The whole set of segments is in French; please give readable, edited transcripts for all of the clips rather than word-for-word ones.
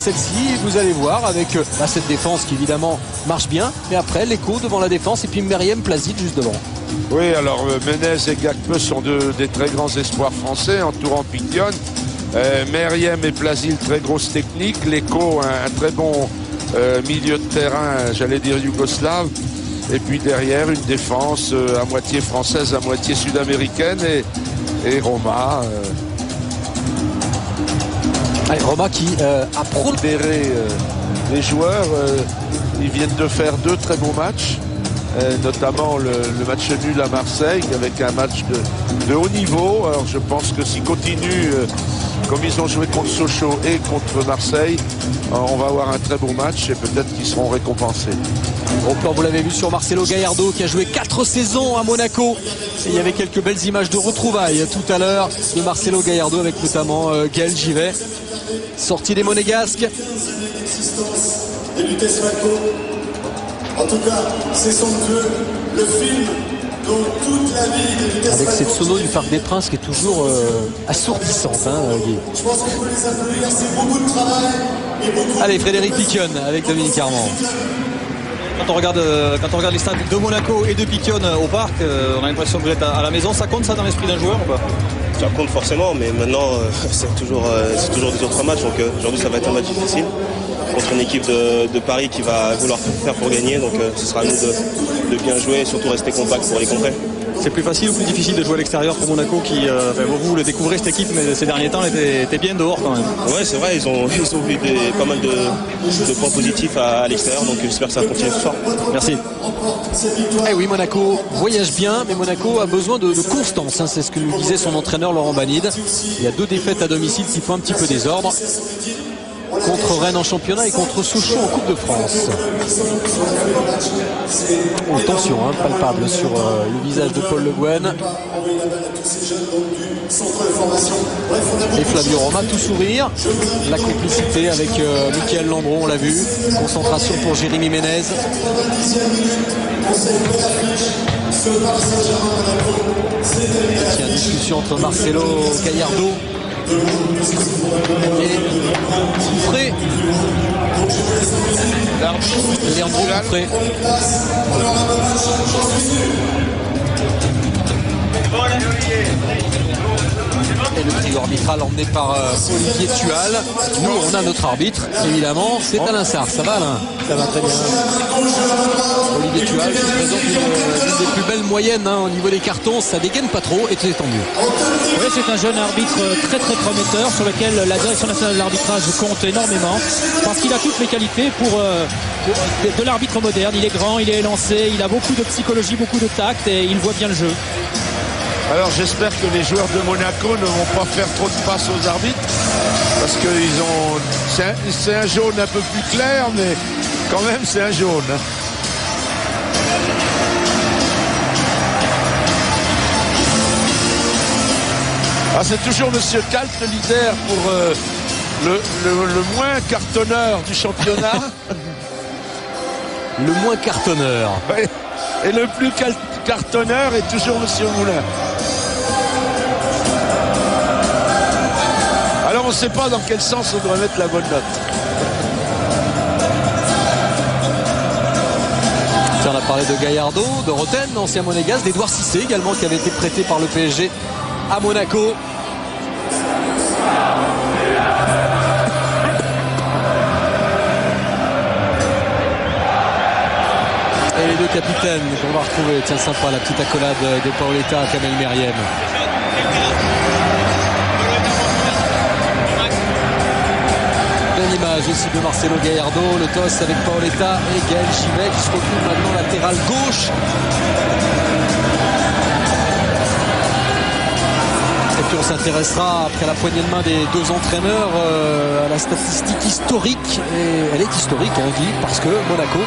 Celle-ci, vous allez voir, avec cette défense qui évidemment marche bien, mais après l'écho devant la défense et puis Meriem Placide juste devant. Oui, alors Menez et Gakpe sont des très grands espoirs français entourant Piquion. Meriem et Placide, très grosse technique. L'écho, un très bon milieu de terrain, j'allais dire yougoslave. Et puis derrière, une défense à moitié française, à moitié sud-américaine et Roma. Roma qui a prolongé les joueurs. Ils viennent de faire 2 très bons matchs, notamment le match nul à Marseille avec un match de haut niveau. Alors je pense que s'ils continuent comme ils ont joué contre Sochaux et contre Marseille, on va avoir un très bon match et peut-être qu'ils seront récompensés. Au plan, vous l'avez vu sur Marcelo Gallardo qui a joué 4 saisons à Monaco. Et il y avait quelques belles images de retrouvailles tout à l'heure de Marcelo Gallardo avec notamment Gaël Givet. Sorti des Monégasques. En tout cas, c'est son jeu, le film dont toute la vie. Avec cette sono du Parc des Princes qui est toujours assourdissante, Guy. Je pense qu'il faut les applaudir, c'est beaucoup de travail. Allez, Frédéric Piquion avec Dominique Armand. Quand on regarde les stades de Monaco et de Piquion au parc, on a l'impression que vous êtes à la maison. Ça compte ça dans l'esprit d'un joueur ou pas? Ça compte forcément, mais maintenant c'est toujours des autres matchs. Donc aujourd'hui ça va être un match difficile contre une équipe de Paris qui va vouloir tout faire pour gagner. Donc ce sera à nous de bien jouer et surtout rester compact pour les contrer. C'est plus facile ou plus difficile de jouer à l'extérieur pour Monaco qui, vous le découvrez cette équipe, mais ces derniers temps elle était bien dehors quand même. Ouais, c'est vrai, ils ont vu pas mal de points positifs à l'extérieur, donc j'espère que ça va continuer ce soir. Merci. Eh oui, Monaco voyage bien, mais Monaco a besoin de constance. C'est ce que nous disait son entraîneur Laurent Banide. Il y a 2 défaites à domicile qui font un petit peu désordre. Contre Rennes en championnat et contre Sochaux en Coupe de France. Tension palpable sur le visage de Paul Le Guen. Et Flavio Roma tout sourire. La complicité avec Michael Landreau, on l'a vu. Concentration pour Jérémy Ménez. Il y a une discussion entre Marcelo Gallardo et Fouffré. Leandro Fouffré. Et le trio arbitral emmené par Olivier Tual. Nous, on a notre arbitre, évidemment, c'est Alain Sarr. Ça va, Alain? Ça va très bien. Olivier Tual qui présente une des plus belles moyennes au niveau des cartons. Ça dégaine pas trop et c'est tant mieux. Oui, c'est un jeune arbitre très très prometteur sur lequel la direction nationale de l'arbitrage compte énormément parce qu'il a toutes les qualités pour de l'arbitre moderne. Il est grand, il est élancé, il a beaucoup de psychologie, beaucoup de tact et il voit bien le jeu. Alors j'espère que les joueurs de Monaco ne vont pas faire trop de passes aux arbitres parce que c'est un jaune un peu plus clair, mais quand même c'est un jaune. C'est toujours Monsieur Kalt, le leader pour le moins cartonneur du championnat. Le moins cartonneur. Oui. Et le plus cartonneur est toujours Monsieur Moulin. Alors on ne sait pas dans quel sens on doit mettre la bonne note. On a parlé de Gallardo, de Roten, ancien monégasque, d'Edouard Cissé également qui avait été prêté par le PSG à Monaco. Et les 2 capitaines qu'on va retrouver. Tiens, sympa la petite accolade de Paoletta à Kamel Meriem. Belle image aussi de Marcelo Gallardo, le toss avec Paoletta et Gaël Givet qui se retrouve maintenant latéral gauche. Et puis on s'intéressera après la poignée de main des 2 entraîneurs à la statistique historique. Et elle est historique, Guy, parce que Monaco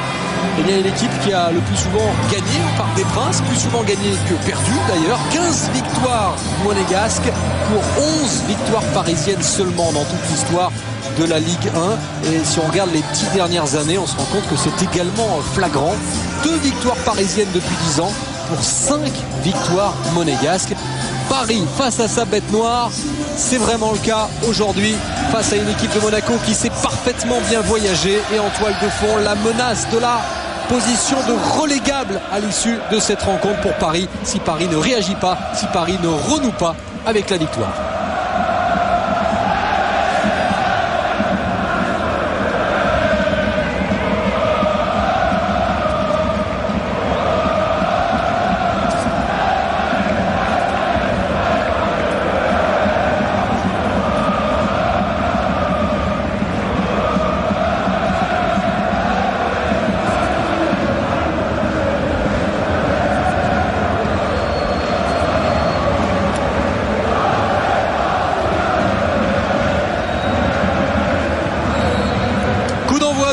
est l'équipe qui a le plus souvent gagné au Parc des Princes, plus souvent gagné que perdu d'ailleurs. 15 victoires monégasques pour 11 victoires parisiennes seulement dans toute l'histoire de la Ligue 1. Et si on regarde les 10 dernières années, on se rend compte que c'est également flagrant. 2 victoires parisiennes depuis 10 ans pour 5 victoires monégasques. Paris face à sa bête noire, c'est vraiment le cas aujourd'hui. face à une équipe de Monaco qui sait parfaitement bien voyager. Et en toile de fond, la menace de la position de relégable à l'issue de cette rencontre pour Paris, si Paris ne réagit pas, si Paris ne renoue pas avec la victoire.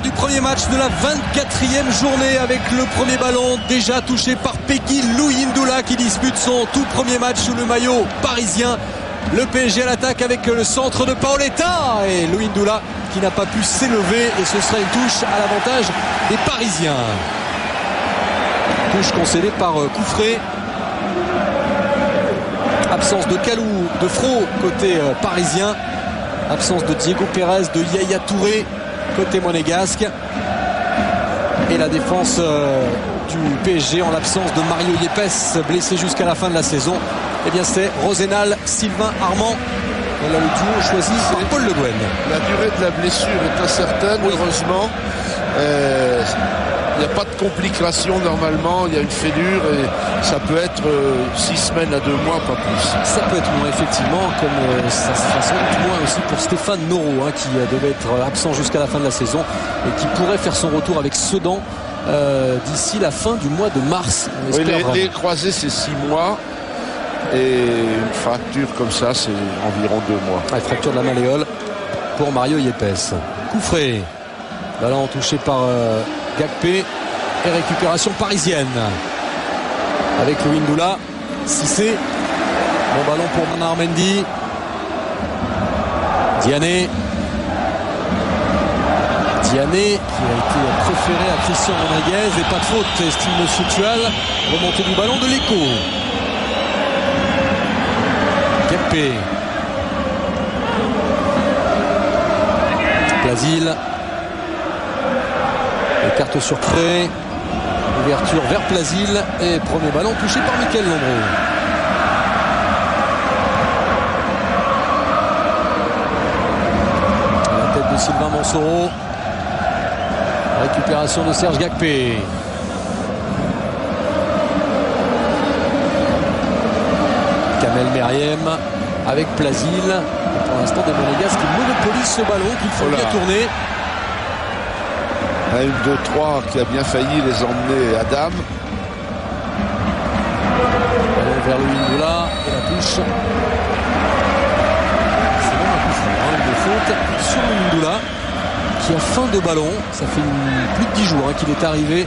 Du premier match de la 24e journée avec le premier ballon déjà touché par Peggy Louindoula qui dispute son tout premier match sous le maillot parisien. Le PSG à l'attaque avec le centre de Paoletta et Louindoula qui n'a pas pu s'élever et ce sera une touche à l'avantage des Parisiens. Touche concédée par Koufré. Absence de Kalou, de Fro côté parisien. Absence de Diego Pérez, de Yaya Touré côté monégasque. Et la défense du PSG en l'absence de Mario Yepes, blessé jusqu'à la fin de la saison. Eh bien c'est Rosenal, Sylvain Armand. On a le duo choisi par Paul Le Guen. La durée de la blessure est incertaine, heureusement. Il n'y a pas de complications normalement, il y a une fêlure et ça peut être 6 semaines à 2 mois, pas plus. Ça peut être moins effectivement, comme ça sera sans doute moins aussi pour Stéphane Noro qui devait être absent jusqu'à la fin de la saison et qui pourrait faire son retour avec Sedan d'ici la fin du mois de mars. Oui, les croisés c'est 6 mois et une fracture comme ça c'est environ 2 mois. La fracture de la malléole pour Mario Yepes. Koufré, ballon touché par Gakpé et récupération parisienne avec Louindoula. Cissé, bon ballon pour Bernard Mendy. Diané qui a été préféré à Christian Rodriguez et pas de faute, estime Monsieur Tual. Remontée du ballon de l'Echo. Gakpé, Plasil, carte sur Cré, ouverture vers Plasil et premier ballon touché par Mickaël Lombrou. La tête de Sylvain Mansoro, récupération de Serge Gakpé. Kamel Meriem avec Plasil. Pour l'instant des Monégasques qui monopolisent ce ballon qu'il faut bien tourner. Un 1-2-3 qui a bien failli les emmener à Dame. Ballon vers Louindoula et la touche. C'est même un coup franc, une faute sur Louindoula qui a faim de ballon. Ça fait plus de 10 jours qu'il est arrivé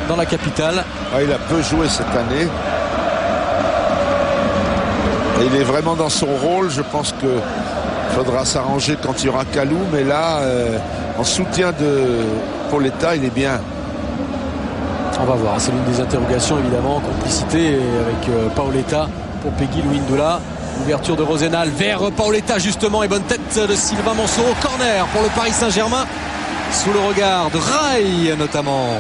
dans la capitale. Il a peu joué cette année. Et il est vraiment dans son rôle. Je pense qu'il faudra s'arranger quand il y aura Kalou. Mais là, en soutien de Paoletta, il est bien. On va voir, c'est l'une des interrogations évidemment, complicité avec Paoletta pour Peggy Louindoula. Ouverture de Rosenal vers Paoletta justement et bonne tête de Sylvain Mansoro. Corner pour le Paris Saint-Germain sous le regard de Rai notamment.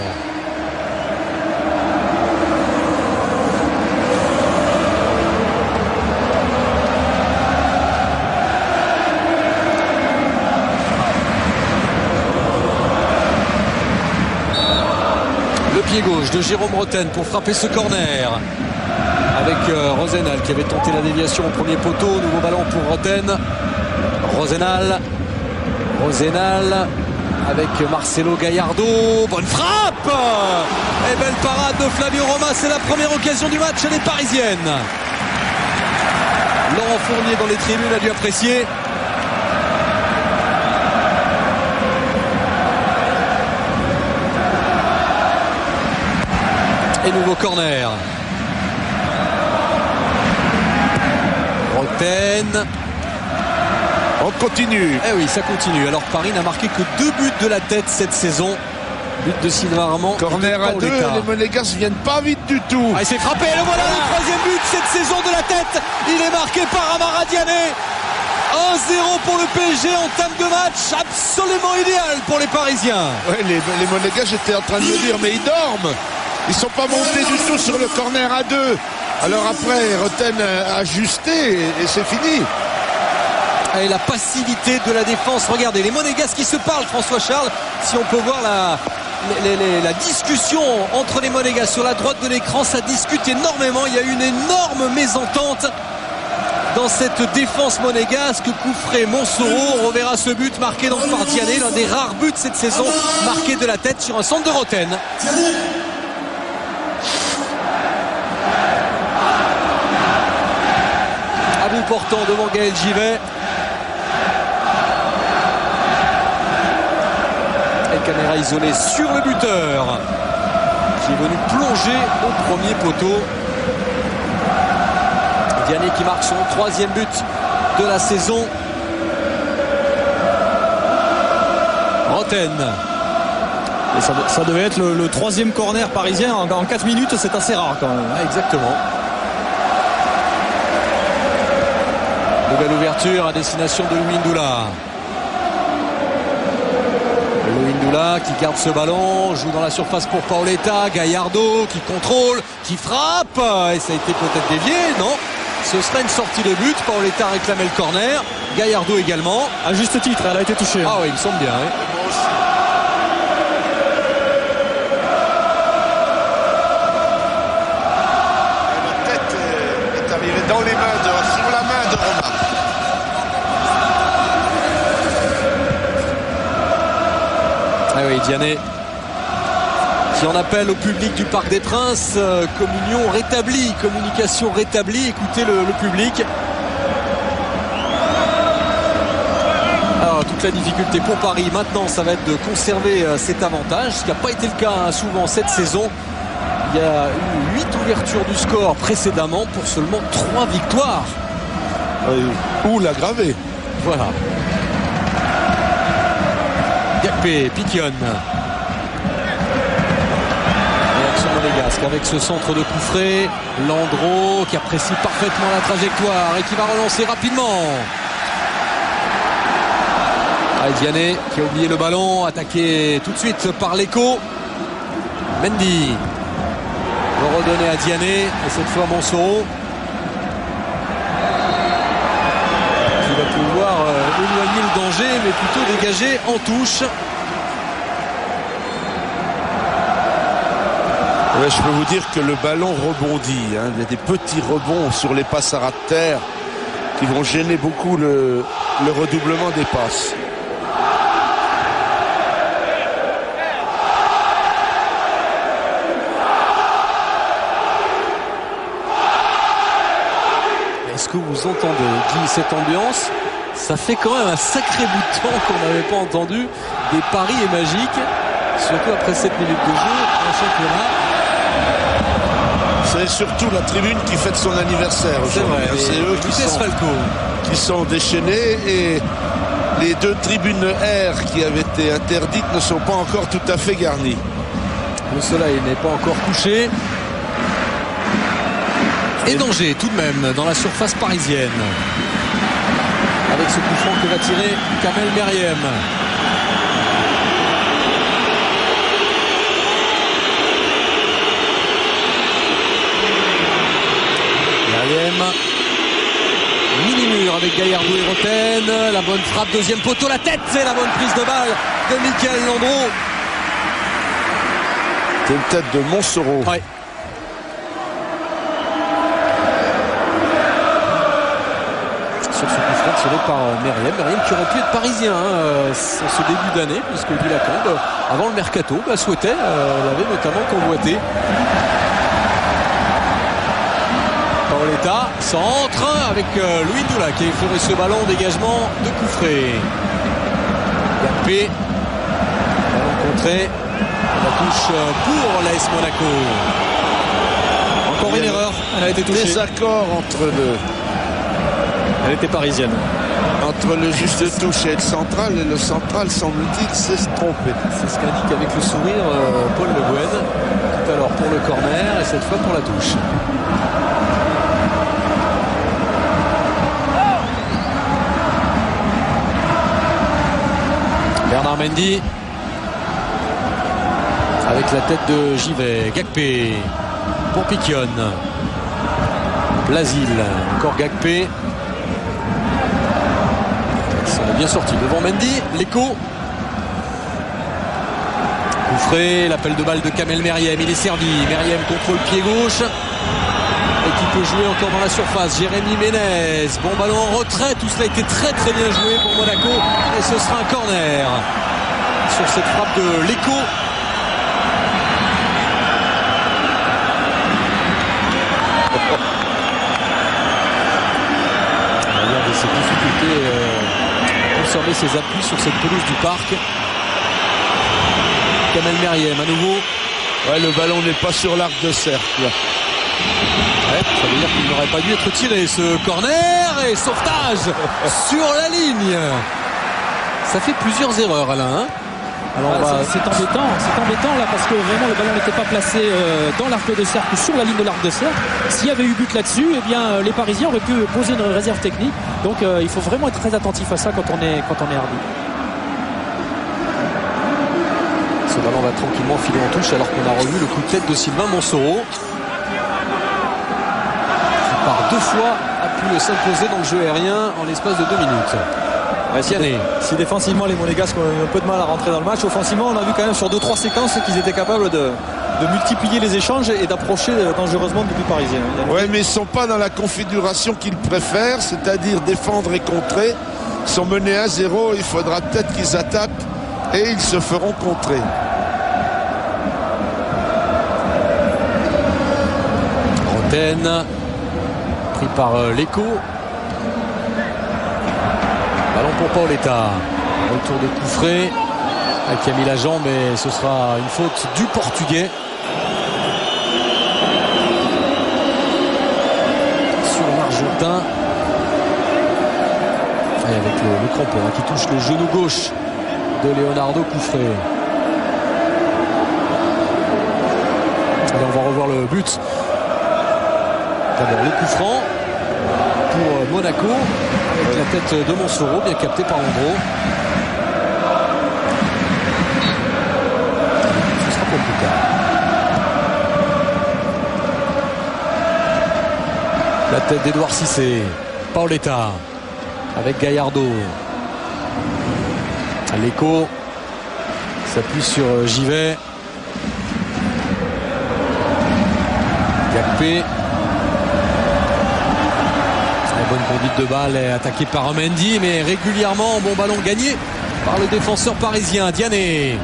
Pied gauche de Jérôme Roten pour frapper ce corner avec Rosenal qui avait tenté la déviation au premier poteau. Nouveau ballon pour Roten. Rosenal avec Marcelo Gallardo. Bonne frappe et belle parade de Flavio Roma. C'est la première occasion du match, elle est parisienne. Laurent Fournier dans les tribunes a dû apprécier. Et nouveau corner. Roten. On continue. Eh oui, ça continue. Alors Paris n'a marqué que 2 buts de la tête cette saison. But de Sylvain Armand. Corner à 2. Les Monégasques viennent pas vite du tout. Il s'est frappé. Le voilà, le 3e but cette saison de la tête. Il est marqué par Amara Diané. pour le PSG, entame de match absolument idéal pour les Parisiens. Ouais, les Monégasques, j'étais en train de me dire, mais ils dorment. Ils sont pas montés du tout sur le corner à 2. Alors après, Roten a ajusté et c'est fini. Et la passivité de la défense. Regardez, les Monégasques qui se parlent, François Charles. Si on peut voir la discussion entre les Monégasques sur la droite de l'écran, ça discute énormément. Il y a une énorme mésentente dans cette défense monégasque. Coup frais, Montsoreau. On reverra ce but marqué donc par Diané, l'un des rares buts cette saison, marqué de la tête sur un centre de Roten. À bout portant devant Gaël Givet. Et caméra isolée sur le buteur qui est venu plonger au premier poteau. Diané qui marque son 3e but de la saison. Roten. Et ça devait être le 3e corner parisien en 4 minutes, c'est assez rare quand même. Exactement. Nouvelle ouverture à destination de Louis Ndoula. Louis Ndoula qui garde ce ballon, joue dans la surface pour Paoletta. Gallardo qui contrôle, qui frappe. Et ça a été peut-être dévié, non? Ce serait une sortie de but. Paoletta réclamait le corner. Gallardo également. À juste titre, elle a été touchée. Ah oui, il me semble bien. Oui. La tête est arrivée dans les mains, sur la main de Romain. Ah oui, Diané qui en appelle au public du Parc des Princes. Communion rétablie, communication rétablie. Écoutez le public. Alors toute la difficulté pour Paris maintenant, ça va être de conserver cet avantage, ce qui n'a pas été le cas souvent cette saison. Il y a eu 8 ouvertures du score précédemment pour seulement 3 victoires. Ou l'aggraver. Voilà. Gapé, Piquion. Monégasque avec ce centre de coup frais. Landreau qui apprécie parfaitement la trajectoire et qui va relancer rapidement. Diané qui a oublié le ballon, attaqué tout de suite par l'écho. Mendy va redonner à Diané et cette fois Montsoreau qui va pouvoir éloigner le danger mais plutôt dégager en touche. Ouais, je peux vous dire que le ballon rebondit. Hein. Il y a des petits rebonds sur les passes à ras de terre qui vont gêner beaucoup le redoublement des passes. Est-ce que vous entendez, Guy, cette ambiance? Ça fait quand même un sacré bout de temps qu'on n'avait pas entendu des paris et magiques, surtout après 7 minutes de jeu en championnat. C'est surtout la tribune qui fête son anniversaire. C'est vrai, c'est eux qui sont déchaînés et les 2 tribunes R qui avaient été interdites ne sont pas encore tout à fait garnies. Le soleil n'est pas encore couché. Et danger tout de même dans la surface parisienne. Avec ce coup franc que va tirer Kamel Meriem. Mini-mur avec Gallardo et Roten. La bonne frappe, deuxième poteau, la tête, c'est la bonne prise de balle de Michael Landreau. C'est une tête de Montsoreau. Ouais. Sur ce coup franc tiré par Meriem qui aurait pu être parisien en ce début d'année, puisque Guy Lacombe, avant le mercato, souhaitait, l'avait notamment convoité. Paoletta centre avec Louis Ndoula qui a effleuré ce ballon, dégagement de coup frais. Gapé, ballon contré, la touche pour l'AS Monaco. Encore une erreur, elle a été touchée. Désaccord entre Elle était parisienne. Entre le juste de touche et le central semble-t-il s'est trompé. C'est ce qu'indique avec le sourire Paul Le Guen. Tout à l'heure pour le corner et cette fois pour la touche. Mendy. Avec la tête de Givet. Gakpé pour Piquion. Blasil, encore Gakpé. Ça a bien sorti devant Mendy. L'écho. Couffré, l'appel de balle de Kamel Meriem. Il est servi. Meriem contre le pied gauche. Et qui peut jouer encore dans la surface. Jérémy Ménez. Bon ballon en retrait. Tout cela a été très très bien joué pour Monaco. Et ce sera un corner sur cette frappe de l'écho. Regardez ses difficultés à conserver ses appuis sur cette pelouse du parc. Kamel Meriem à nouveau. Ouais, le ballon n'est pas sur l'arc de cercle. Ouais, ça veut dire qu'il n'aurait pas dû être tiré ce corner et sauvetage sur la ligne. Ça fait plusieurs erreurs, Alain. Hein. Alors c'est embêtant là parce que vraiment le ballon n'était pas placé dans l'arc de cercle ou sur la ligne de l'arc de cercle. S'il y avait eu but là-dessus, eh bien les Parisiens auraient pu poser une réserve technique. Donc il faut vraiment être très attentif à ça quand on est arbitre. Ce ballon va tranquillement filer en touche alors qu'on a revu le coup de tête de Sylvain Monsoro. Qui par 2 fois a pu s'imposer dans le jeu aérien en l'espace de 2 minutes. Si défensivement les Monégasques ont un peu de mal à rentrer dans le match, offensivement on a vu quand même sur 2-3 séquences qu'ils étaient capables de multiplier les échanges et d'approcher dangereusement du but parisien. Oui, mais ils ne sont pas dans la configuration qu'ils préfèrent, c'est-à-dire défendre et contrer. Ils sont menés à 0, il faudra peut-être qu'ils attaquent et ils se feront contrer. Roten pris par l'écho. Ballon pour Paoletta. Retour de Couffré qui a mis la jambe et ce sera une faute du Portugais. Sur l'Argentin. Et avec le crampon qui touche le genou gauche de Leonardo Couffré. Et on va revoir le but. D'abord le coup franc pour Monaco. Avec la tête de Monsoro, bien capté par Landreau. Ce sera pour plus tard. La tête d'Edouard Cissé. Paoletta avec Gallardo. L'écho s'appuie sur Givet. Gakpé. Bonne conduite de balle est attaquée par Mendy, mais régulièrement bon ballon gagné par le défenseur parisien Diané.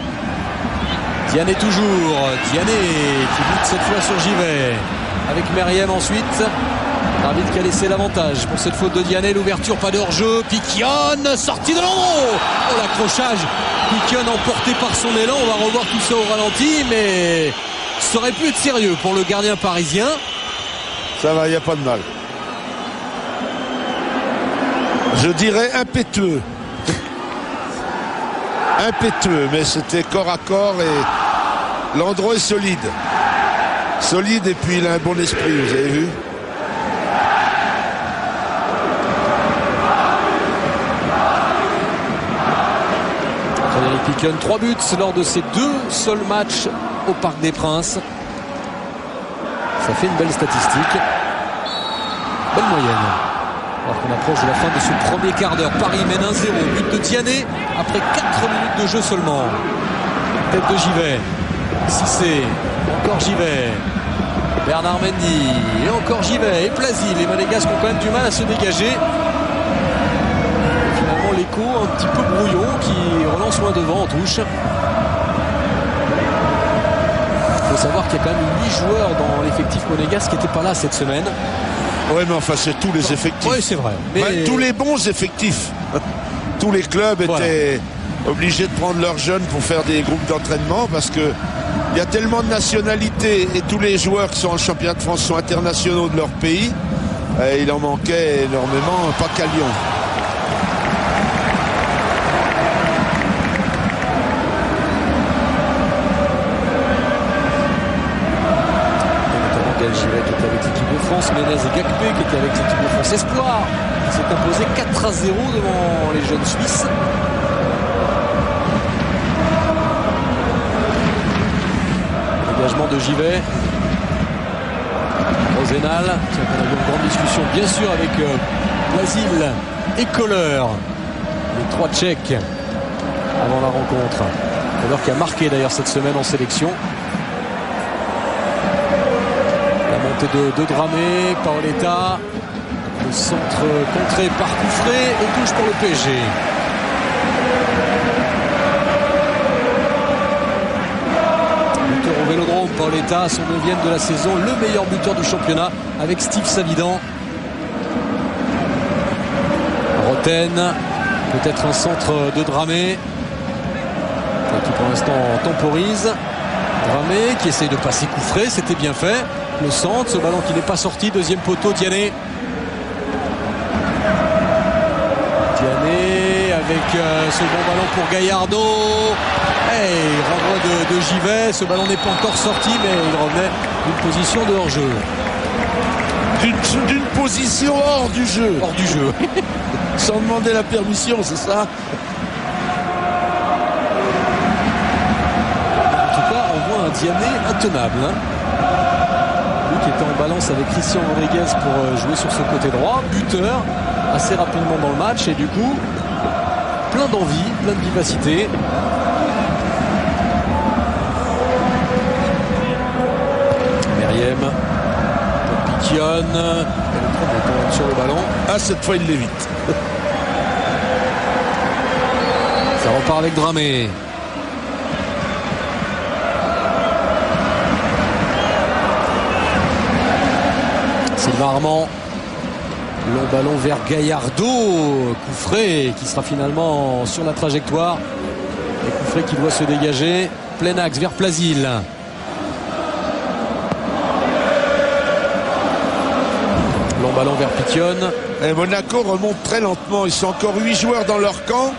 Diané toujours. Diané qui bute cette fois sur Givet. Avec Meriem ensuite. L'arbitre qui a laissé l'avantage pour cette faute de Diané. L'ouverture, pas de hors-jeu. Piquion, sortie de Landreau. Oh, l'accrochage. Piquion emporté par son élan. On va revoir tout ça au ralenti, mais ça aurait pu être sérieux pour le gardien parisien. Ça va, il n'y a pas de mal. Je dirais impétueux. Impétueux, mais c'était corps à corps et Landreau est solide. Solide et puis il a un bon esprit, vous avez vu. Frédéric Piquion, 3 buts lors de ses 2 seuls matchs au Parc des Princes. Ça fait une belle statistique. Belle moyenne. Alors qu'on approche de la fin de ce premier quart d'heure. Paris mène 1-0. But de Diané après 4 minutes de jeu seulement. Tête de Givet. Cissé. Encore Givet. Bernard Mendy. Et encore Givet. Et Plasil. Les Monégasques ont quand même du mal à se dégager. Finalement l'écho un petit peu brouillon qui relance loin devant en touche. Il faut savoir qu'il y a quand même 8 joueurs dans l'effectif monégasque qui n'étaient pas là cette semaine. Oui, mais enfin, c'est tous les effectifs. Oui, c'est vrai. Mais... Ouais, tous les bons effectifs. Tous les clubs étaient obligés de prendre leurs jeunes pour faire des groupes d'entraînement parce que il y a tellement de nationalités et tous les joueurs qui sont en championnat de France sont internationaux de leur pays. Et il en manquait énormément, pas qu'à Lyon. Givet qui était avec l'équipe de France, Ménez et Gakpé qui étaient avec l'équipe de France Espoir, qui s'est imposé 4-0 devant les jeunes Suisses. maintenant de Givet. Rosenal, qui a eu une grande discussion bien sûr avec Blasil et Kohler, les 3 Tchèques avant la rencontre. Kohler qui a marqué d'ailleurs cette semaine en sélection. La montée de Dramé, Paoletta, le centre contré par Coufré et touche pour le PSG. Buteur au Vélodrome, Paoletta, son 9e de la saison, le meilleur buteur du championnat avec Steve Savidan. Roten, peut-être un centre de Dramé, qui pour l'instant temporise. Dramé qui essaye de passer Coufré, c'était bien fait. Le centre, ce ballon qui n'est pas sorti, deuxième poteau, Diané. Diané avec ce bon ballon pour Gallardo. Il renvoie de Givet, ce ballon n'est pas encore sorti, mais il revenait d'une position de hors-jeu. D'une position hors du jeu. Hors du jeu. Sans demander la permission, c'est ça? En tout cas, on voit un Diané intenable. Lui qui était en balance avec Christian Rodriguez pour jouer sur ce côté droit. Buteur assez rapidement dans le match et du coup, plein d'envie, plein de vivacité. Meriem, Piquion, sur le ballon. Ah, cette fois, il l'évite. Ça repart avec Dramé. Sylvain Armand. Long ballon vers Gallardo. Coufré qui sera finalement sur la trajectoire. Et Coufré qui doit se dégager. Plein axe vers Plasil. Long ballon vers Piquion. Et Monaco remonte très lentement. Ils sont encore 8 joueurs dans leur camp.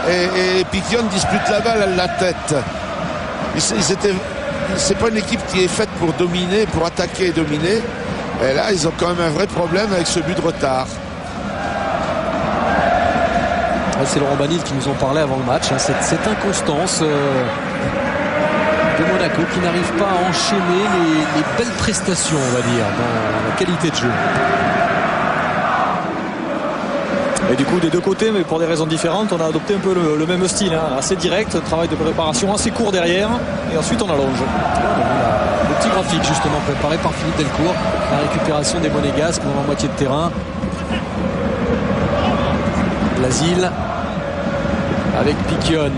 Et Piquion dispute la balle à la tête. C'est pas une équipe qui est faite pour dominer, pour attaquer et dominer. Et là, ils ont quand même un vrai problème avec ce but de retard. C'est Laurent Banil qui nous en parlait avant le match. Cette inconstance de Monaco qui n'arrive pas à enchaîner les belles prestations, on va dire, dans la qualité de jeu. Et du coup, des deux côtés, mais pour des raisons différentes, on a adopté un peu le même style, assez direct, un travail de préparation assez court derrière, et ensuite on allonge. Le petit graphique justement préparé par Philippe Delcourt, la récupération des Monégasques dans la moitié de terrain. Blasil avec Piquion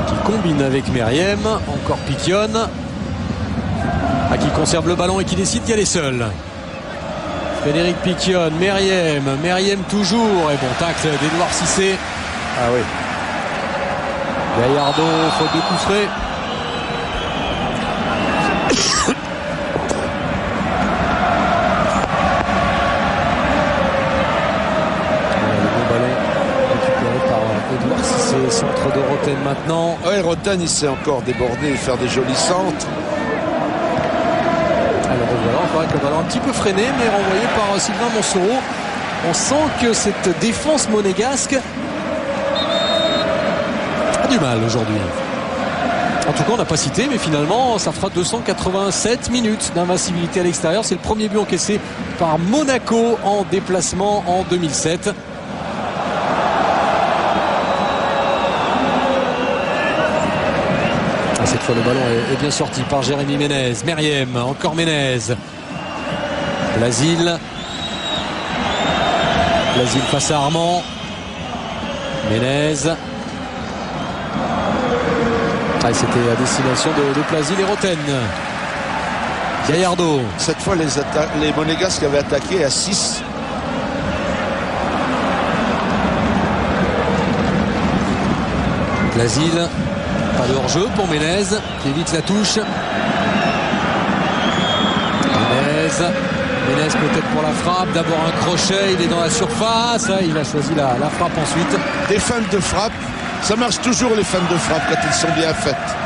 qui combine avec Meriem, encore Piquion qui conserve le ballon et qui décide d'y aller seul. Frédéric Piquion, Meriem toujours, et bon tacle d'Edouard Cissé. Ah oui. Gallardo, faute de Coufré. Le bon ballon récupéré par Edouard Cissé, centre de Roten maintenant. Oui, Roten, il sait encore déborder et faire des jolis centres. Alors voilà, encore avec le ballon un petit peu freiné, mais renvoyé par Sylvain Monsoreau. On sent que cette défense monégasque a du mal aujourd'hui. En tout cas, on n'a pas cité, mais finalement, ça fera 287 minutes d'invincibilité à l'extérieur. C'est le premier but encaissé par Monaco en déplacement en 2007. Cette fois, le ballon est bien sorti par Jérémy Ménez. Meriem, encore Ménez. Blasil face à Armand. Ménez. C'était à destination de Plasil et Roten. Gallardo. Cette fois, les Monégasques avaient attaqué à 6. Blasil. Pas de hors-jeu pour Ménez qui évite la touche. Ménez peut-être pour la frappe. D'abord un crochet, il est dans la surface. Il a choisi la frappe ensuite. Des feintes de frappe. Ça marche toujours les feintes de frappe quand elles sont bien faites.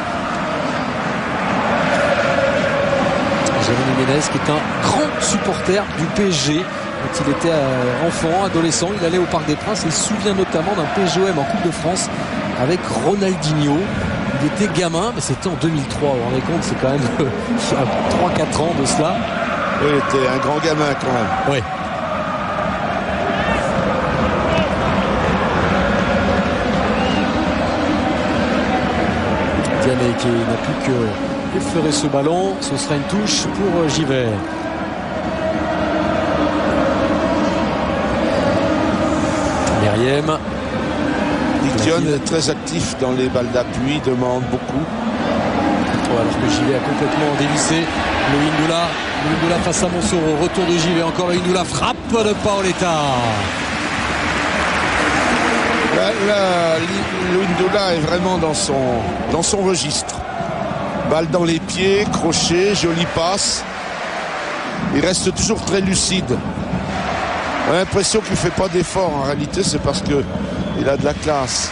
Jérémy Ménez qui est un grand supporter du PSG. Quand il était enfant, adolescent, il allait au Parc des Princes. Il se souvient notamment d'un PSGOM en Coupe de France avec Ronaldinho. il était gamin, mais c'était en 2003. Vous vous rendez compte, c'est quand même il y a 3-4 ans de cela. Oui, il était un grand gamin quand même. Oui. Diané qui n'a plus que effleurer ce ballon. Ce sera une touche pour Givet. Meriem. Dion est très actif dans les balles d'appui, demande beaucoup. Alors que Givet a complètement dévissé le Windula. Le Windula face à Monsoro. Retour de Givet. Encore le Windula. Frappe de Paoletta. Le Windula est vraiment dans son registre. Balle dans les pieds, crochet, jolie passe. Il reste toujours très lucide. On a l'impression qu'il ne fait pas d'effort. En réalité, c'est parce qu'il a de la classe.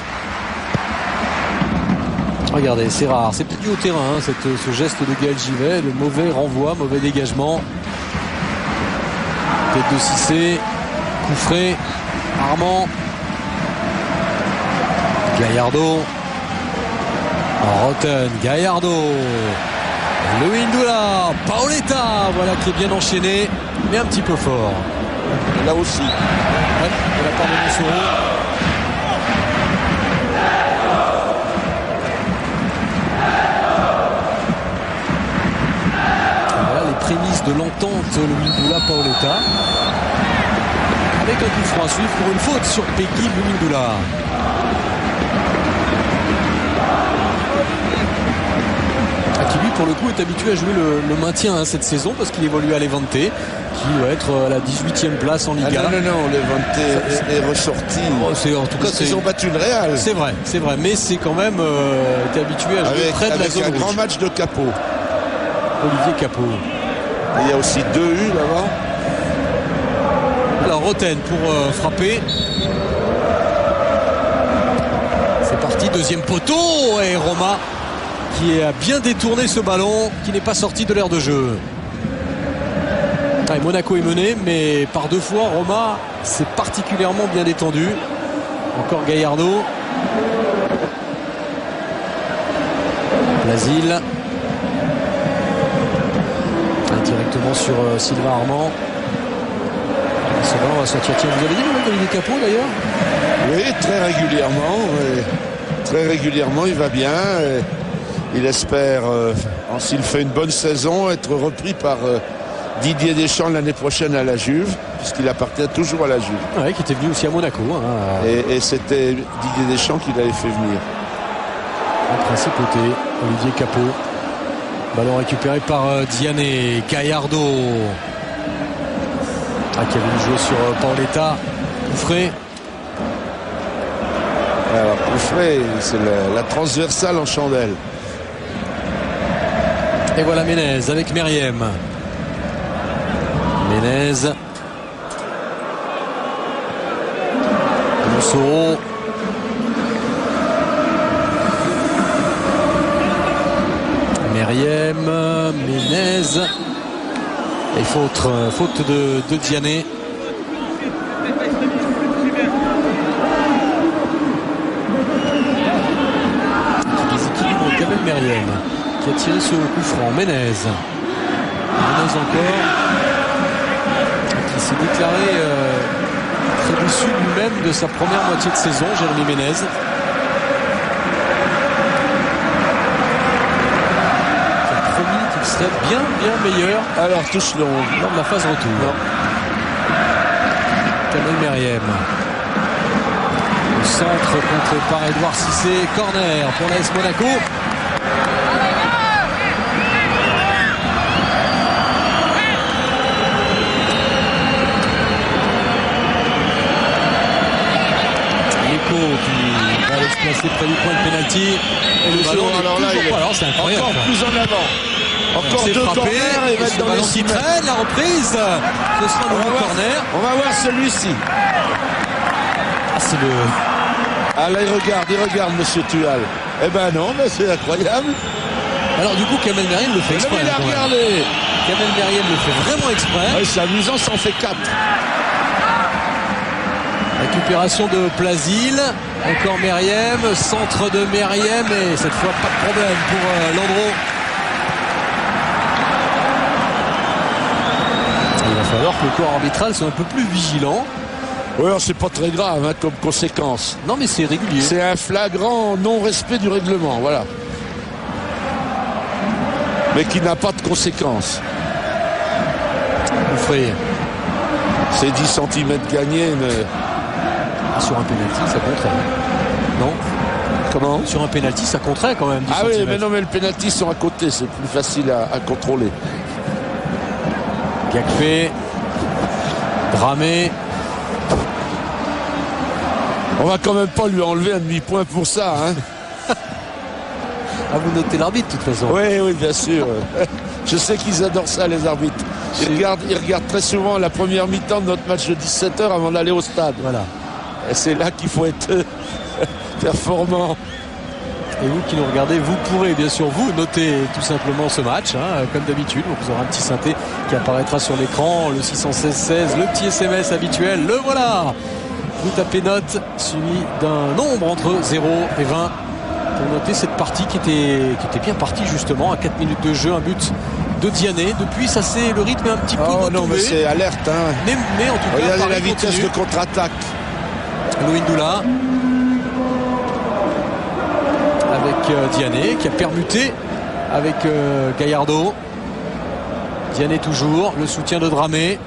Regardez, c'est rare. C'est plus au terrain, hein, ce geste de Gaël Givet. Le mauvais renvoi, mauvais dégagement. Tête de Cissé. Coup frais. Armand. Gallardo. Rotten. Gallardo. Le Windula. Paoletta. Voilà qui est bien enchaîné, mais un petit peu fort. Là aussi. Ouais, de la part de Monsoro. Voilà les prémices de l'entente, le Windula Paoletta. Avec un coup franc à suivre pour une faute sur Peggy Windula. Qui lui pour le coup est habitué à jouer le maintien hein, cette saison parce qu'il évolue à Levante qui doit être à la 18e place en Liga. Ah non, Levante est ressorti. En tout cas, ils ont battu le Real. C'est vrai, mais c'est quand même été habitué à jouer près de la zone rouge. Un grand match de Capot. Olivier Capot. Et il y a aussi 2 U là-bas. Alors Roten pour frapper. C'est parti, deuxième poteau et Roma qui a bien détourné ce ballon, qui n'est pas sorti de l'aire de jeu. Monaco est mené, mais par 2 fois, Roma s'est particulièrement bien détendu. Encore Gallardo. Plasil. Directement sur Sylvain Armand. Ce ballon va sortir. Tiens, vous avez dit le nom d'Olivier Capot d'ailleurs? Oui, très régulièrement. Très régulièrement, il va bien. Il espère, s'il fait une bonne saison, être repris par Didier Deschamps l'année prochaine à la Juve, puisqu'il appartient toujours à la Juve. Oui, qui était venu aussi à Monaco. Hein. Et c'était Didier Deschamps qui l'avait fait venir. En principauté, Olivier Capot. Ballon récupéré par Diané. Gallardo. Qui avait joué sur Paoletta. Couffré. Alors, Couffré, c'est la transversale en chandelle. Et voilà Ménez avec Meriem. Ménez. Monsoro. Meriem. Ménez. Et faute de Diané. Kamel Meriem qui a tiré ce coup franc. Ménez encore qui s'est déclaré très déçu lui-même de sa première moitié de saison, Jérémy Ménez. Qui a promis qu'il serait bien meilleur. Alors touche longue lors de la phase retour. Kamel Meriem. Le centre contré par Edouard Cissé. Corner pour l'AS Monaco. Qui va aller se placer près du point de pénalty. Et le ballon alors là, c'est incroyable. Encore plus en avant. Encore 2 corners et mettre dans les 6 mètres. La reprise. Ce sera un nouveau corner. On va voir celui-ci. C'est le... Ah là, il regarde Monsieur Tual. Eh ben non, mais c'est incroyable. Alors du coup, Kamel Meriem le fait exprès. Il a regardé. Kamel Meriem le fait vraiment exprès. Ouais, c'est amusant, ça en fait 4. Récupération de Plasil. Encore Meriem. Centre de Meriem. Et cette fois, pas de problème pour Landreau. Il va falloir que le corps arbitral soit un peu plus vigilant. Oui, c'est pas très grave hein, comme conséquence. Non, mais c'est régulier. C'est un flagrant non-respect du règlement, voilà. Mais qui n'a pas de conséquences. Couffré. C'est 10 cm gagnés, mais... Sur un pénalty, ça compterait. Non? Comment? Sur un pénalty, ça compterait quand même. 10 oui, centimètres. mais non, mais le pénalty sont à côté, c'est plus facile à contrôler. Gakpé. Dramé. On va quand même pas lui enlever un demi-point pour ça, hein. Ah, vous notez l'arbitre de toute façon. Oui, bien sûr. Je sais qu'ils adorent ça, les arbitres. Ils regardent très souvent la première mi-temps de notre match de 17h avant d'aller au stade. Voilà. Et c'est là qu'il faut être performant. Et vous qui nous regardez, vous pourrez bien sûr vous noter tout simplement ce match, hein, comme d'habitude. Donc vous aurez un petit synthé qui apparaîtra sur l'écran, le 616-16, le petit SMS habituel, le voilà. Vous tapez note suivi d'un nombre entre 0 et 20 pour noter cette partie qui était bien partie justement à 4 minutes de jeu, un but de Diané. Depuis ça c'est le rythme est un petit peu retombé. Non, mais c'est alerte, hein. Mais en tout cas, regardez Paris la vitesse continue. de contre-attaque. Louindoula avec Diané qui a permuté avec Gallardo. Diané toujours, le soutien de Dramé.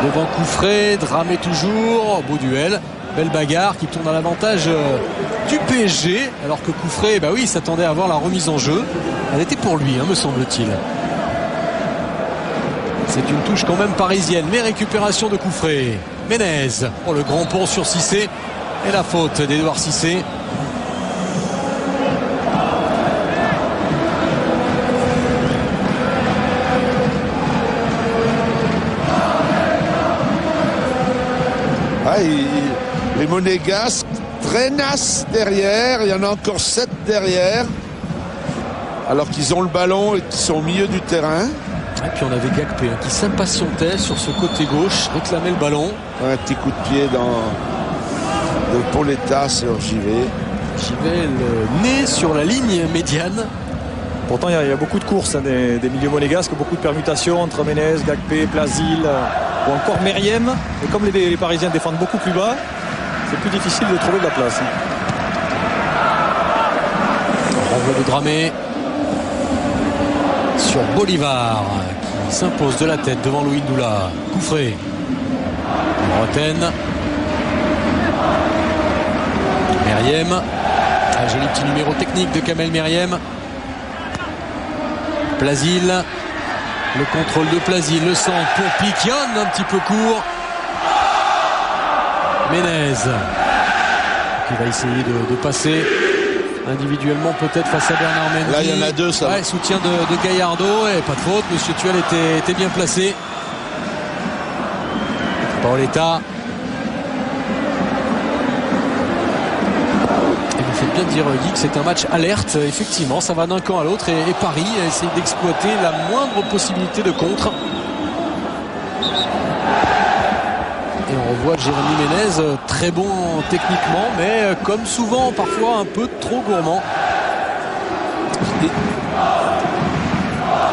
Devant Couffré, Dramé toujours, beau duel. Belle bagarre qui tourne à l'avantage du PSG. Alors que Couffré, bah oui, s'attendait à avoir la remise en jeu. Elle était pour lui, hein, me semble-t-il. C'est une touche quand même parisienne. Mais récupération de Couffré. Ménez pour le grand pont sur Cissé. Et la faute d'Edouard Cissé. Les Monégasques traînassent derrière. Il y en a encore 7 derrière. Alors qu'ils ont le ballon et qu'ils sont au milieu du terrain. Et puis on avait Gakpé hein, qui s'impatientait sur ce côté gauche, réclamait le ballon. Un petit coup de pied de Pauletta sur Givet. Givet le nez sur la ligne médiane. Pourtant, il y a beaucoup de courses hein, des milieux monégasques, beaucoup de permutations entre Ménez, Gakpé, Plasil ou encore Meriem. Et comme les Parisiens défendent beaucoup plus bas, c'est plus difficile de trouver de la place. Renvoi de Dramé sur Bolivar qui s'impose de la tête devant Louindoula. Couffré. Roten. Meriem. Un joli petit numéro technique de Kamel Meriem. Plasil. Le contrôle de Plasil. Le centre pour Piquion. Un petit peu court. Ménez. Qui va essayer de passer individuellement peut-être face à Bernard Mendy. Là, il y en a deux, ça. Ouais, soutien de Gallardo. Et pas de faute. Monsieur Thuel était bien placé. Paoletta. Et vous faites bien de dire, Guy, que c'est un match alerte. Effectivement, ça va d'un camp à l'autre. Et Paris essaie d'exploiter la moindre possibilité de contre. Et on revoit Jérémy Ménez, très bon techniquement, mais comme souvent, parfois un peu trop gourmand.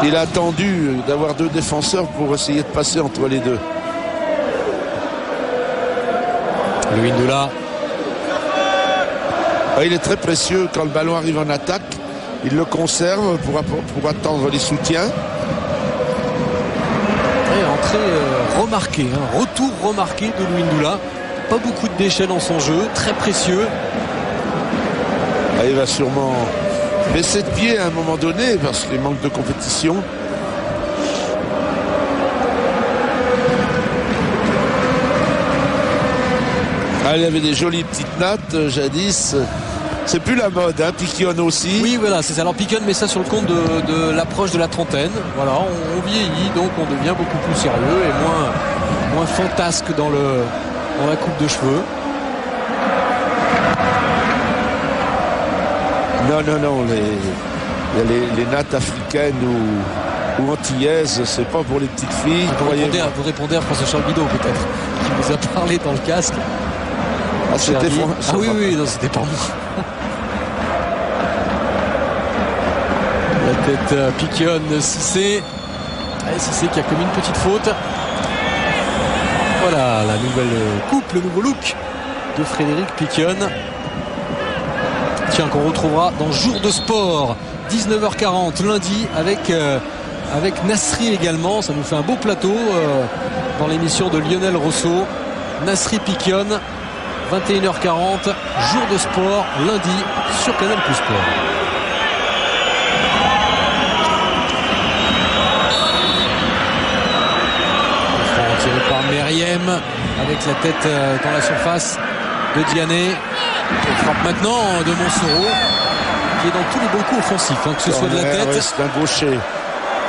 Il a attendu d'avoir 2 défenseurs pour essayer de passer entre les deux. Louindoula. Il est très précieux quand le ballon arrive en attaque. Il le conserve pour attendre les soutiens. Et entrée remarquée, un retour remarqué de Louindoula. Pas beaucoup de déchets dans son jeu, très précieux. Il va sûrement baisser de pied à un moment donné parce qu'il manque de compétition. Il y avait des jolies petites nattes jadis. C'est plus la mode, hein. Piquion aussi. Oui, voilà, c'est ça. Alors Piquion met ça sur le compte de l'approche de la trentaine. Voilà, on vieillit, donc on devient beaucoup plus sérieux et moins fantasque dans la coupe de cheveux. Non, les nattes africaines ou antillaise, c'est pas pour les petites filles. Vous répondez à François-Charles Guidot peut-être, qui vous a parlé dans le casque. Ah, c'était Ah oui, non, c'était pas moi. La tête Piquion, Cissé. Cissé qui a commis une petite faute. Voilà la nouvelle coupe, le nouveau look de Frédéric Piquion. Tiens, qu'on retrouvera dans Jour de Sport, 19h40 lundi avec Nasri également. Ça nous fait un beau plateau dans l'émission de Lionel Rousseau. Nasri Piquion, 21h40, Jour de Sport lundi sur Canal+ Sport. Tiré par Meriem avec la tête dans la surface de Diané. On frappe maintenant de Montsoreau qui est dans tous les bons coups offensifs, que ce soit de la tête. Ouais, c'est un gaucher.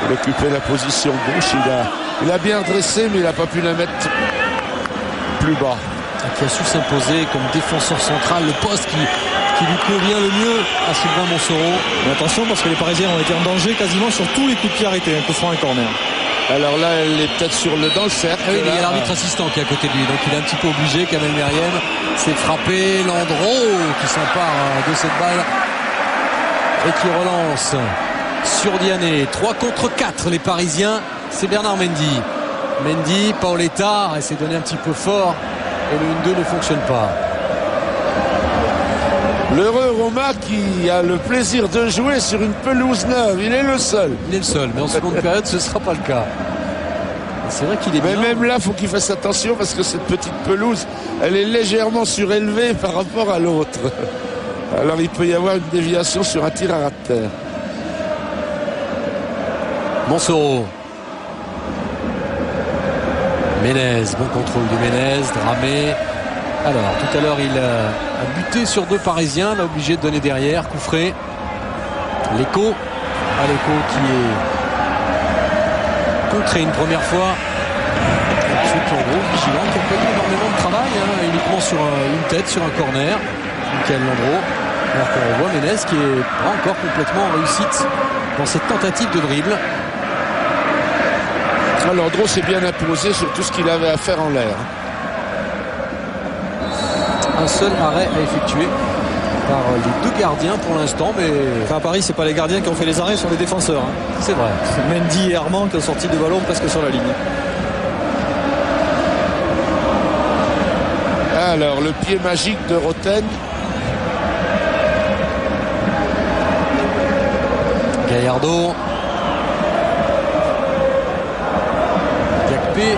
Il occupait la position gauche. Il a bien dressé, mais il n'a pas pu la mettre plus bas. Qui a su s'imposer comme défenseur central, le poste qui lui convient le mieux à Sylvain Montsoreau. Mais attention, parce que les Parisiens ont été en danger quasiment sur tous les coups de pied arrêtés, un coup franc et corner. Alors là, elle est peut-être dans le cercle. Ah oui, il y a l'arbitre assistant qui est à côté de lui, donc il est un petit peu obligé. Kamel Meriem s'est frappé. Landreau qui s'empare de cette balle et qui relance sur Diané. 3 contre 4 les Parisiens. C'est Bernard Mendy. Mendy, Paoletta s'est donné un petit peu fort et le 1-2 ne fonctionne pas. L'heureux Roma qui a le plaisir de jouer sur une pelouse neuve. Il est le seul. Il est le seul, mais en seconde période, ce ne sera pas le cas. C'est vrai qu'il est bien. Mais même là, il faut qu'il fasse attention parce que cette petite pelouse, elle est légèrement surélevée par rapport à l'autre. Alors il peut y avoir une déviation sur un tir à ras de terre. Montsoreau. Ménez, bon contrôle de Ménez, Dramé. Alors, tout à l'heure, il a buté sur 2 Parisiens, l'a obligé de donner derrière, coup frais. Léco, Léco qui est contré une première fois. Ensuite, en gros, vigilant, qui a pas eu énormément de travail, uniquement sur une tête, sur un corner. Michael Landreau. Alors qu'on voit Ménez qui est pas encore complètement en réussite dans cette tentative de dribble. Landreau s'est bien imposé sur tout ce qu'il avait à faire en l'air. Un seul arrêt à effectuer par les 2 gardiens pour l'instant, mais à Paris, c'est pas les gardiens qui ont fait les arrêts, ce sont les défenseurs. C'est vrai. C'est Mendy et Armand qui ont sorti des ballons presque sur la ligne. Alors, le pied magique de Roten. Gallardo. Gakpé.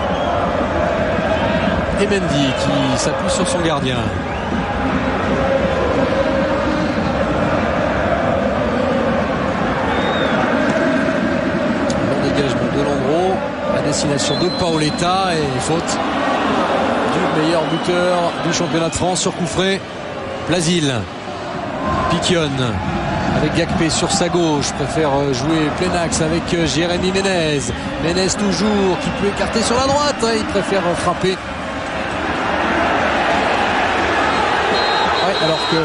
Et Mendy qui s'appuie sur son gardien. Le dégagement de Landreau à destination de Paoletta et faute du meilleur buteur du championnat de France sur coup frais. Plasil. Piquion avec Gakpé sur sa gauche, préfère jouer plein axe avec Jérémy Ménez. Ménez toujours qui peut écarter sur la droite, il préfère frapper. Alors que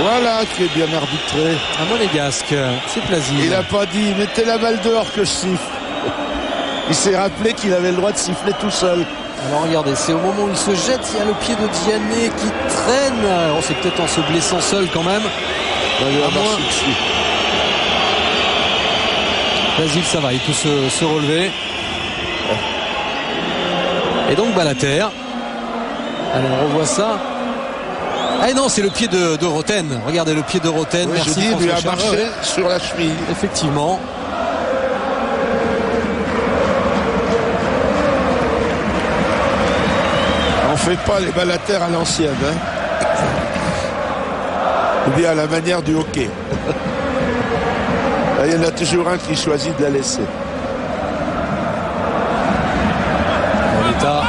voilà qui est bien arbitré. Un monégasque, c'est Plaisir. Il n'a pas dit mettez la balle dehors que je siffle. Il s'est rappelé qu'il avait le droit de siffler tout seul. Alors regardez, c'est au moment où il se jette, il y a le pied de Diané qui traîne. Alors c'est peut-être en se blessant seul quand même. Basile, ça va, il peut se relever. Et donc Balater. Alors on revoit ça. Ah non, c'est le pied de Roten. Regardez le pied de Roten. Oui, merci. Il lui a marché sur la cheville. Effectivement. On fait pas les Balater à l'ancienne. Ou bien à la manière du hockey. Il y en a toujours un qui choisit de la laisser. L'état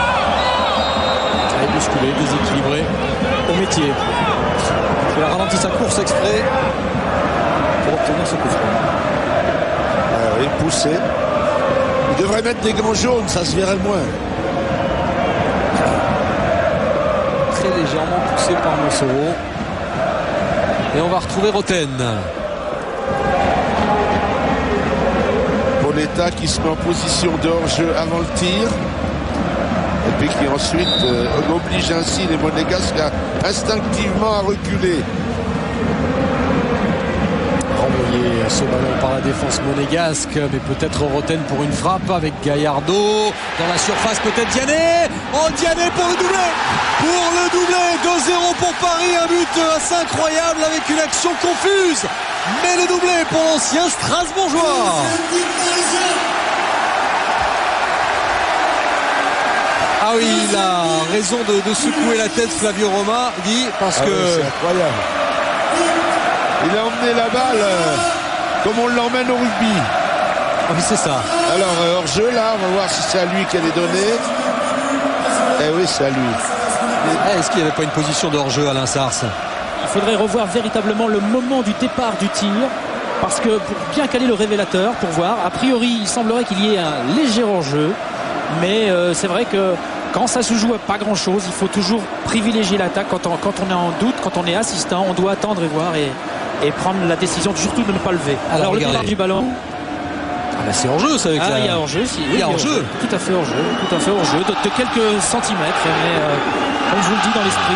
est bousculé, déséquilibré au métier. Il a ralenti sa course exprès pour obtenir ce coup franc. Oui, poussé. Il devrait mettre des gants jaunes, ça se verrait moins. Très légèrement poussé par Montsoreau. Et on va retrouver Roten. Paoletta qui se met en position de hors-jeu avant le tir. Et puis qui ensuite oblige ainsi les Monégasques instinctivement à reculer. Renvoyer ce ballon par la défense monégasque, mais peut-être Roten pour une frappe avec Gallardo dans la surface, peut-être Diané. Oh, Diané pour le doublé. Pour le doublé, 2-0 pour Paris, un but assez incroyable avec une action confuse. Mais le doublé pour l'ancien Strasbourgeois. Ah oui, il a raison de secouer la tête Flavio Roma, dit, parce que... Oui, c'est incroyable. Il a emmené la balle comme on l'emmène au rugby. Ah oui, c'est ça. Alors, hors-jeu, là, on va voir si c'est à lui qu'elle est donnée. Eh oui, c'est à lui. Est-ce qu'il n'y avait pas une position de hors-jeu, Alain Sars? Il faudrait revoir véritablement le moment du départ du tir, parce que pour bien caler le révélateur, pour voir, a priori, il semblerait qu'il y ait un léger hors-jeu, mais c'est vrai que quand ça se joue à pas grand-chose, il faut toujours privilégier l'attaque. Quand on est en doute, quand on est assistant, on doit attendre et voir et prendre la décision surtout de ne pas lever. Alors le départ du ballon. Ah bah c'est hors-jeu, ça, avec il y a hors-jeu, si. Il y a hors-jeu. Tout à fait hors-jeu, de quelques centimètres, mais comme je vous le dis dans l'esprit.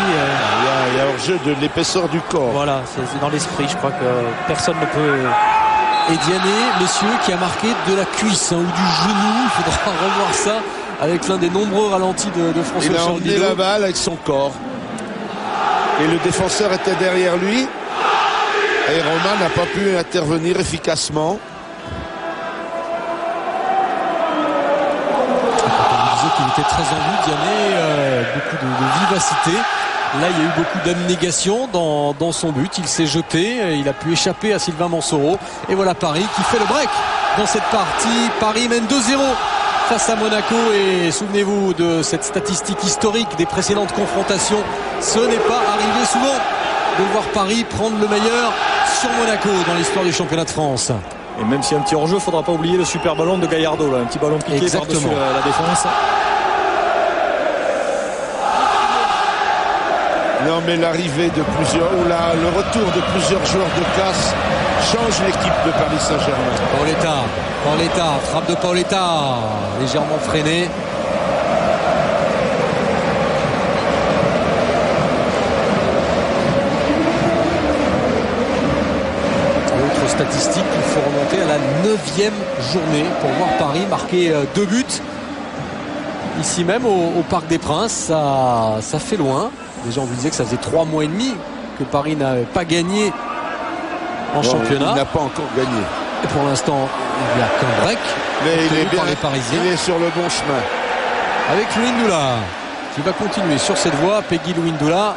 Il y a hors-jeu de l'épaisseur du corps. Voilà, c'est dans l'esprit, je crois que personne ne peut. Et Diané, messieurs, qui a marqué de la cuisse ou du genou, il faudra revoir ça avec l'un des nombreux ralentis de François Il a emmené la balle avec son corps. Et le défenseur était derrière lui. Et Roma n'a pas pu intervenir efficacement. On disait qu'il était très en vue, Diané, beaucoup de vivacité. Là, il y a eu beaucoup d'abnégation dans son but. Il s'est jeté, il a pu échapper à Sylvain Mansoro. Et voilà Paris qui fait le break dans cette partie. Paris mène 2-0 face à Monaco. Et souvenez-vous de cette statistique historique des précédentes confrontations. Ce n'est pas arrivé souvent de voir Paris prendre le meilleur sur Monaco dans l'histoire du championnat de France. Et même s'il y a un petit hors-jeu, il ne faudra pas oublier le super ballon de Gallardo, là, un petit ballon piqué par-dessus la défense. Non, mais l'arrivée de plusieurs, ou le retour de plusieurs joueurs de classe change l'équipe de Paris Saint-Germain. Paoletta, frappe de Paoletta, légèrement freinée. Autre statistique, il faut remonter à la 9e journée pour voir Paris marquer 2 buts. Ici même au Parc des Princes, ça fait loin. Déjà, on vous disait que ça faisait 3 mois et demi que Paris n'avait pas gagné en championnat. Il n'a pas encore gagné. Et pour l'instant, il n'y a qu'un break. Mais il est bien, les Parisiens. Il est sur le bon chemin. Avec Louindoula, qui va continuer sur cette voie. Peggy Louindoula.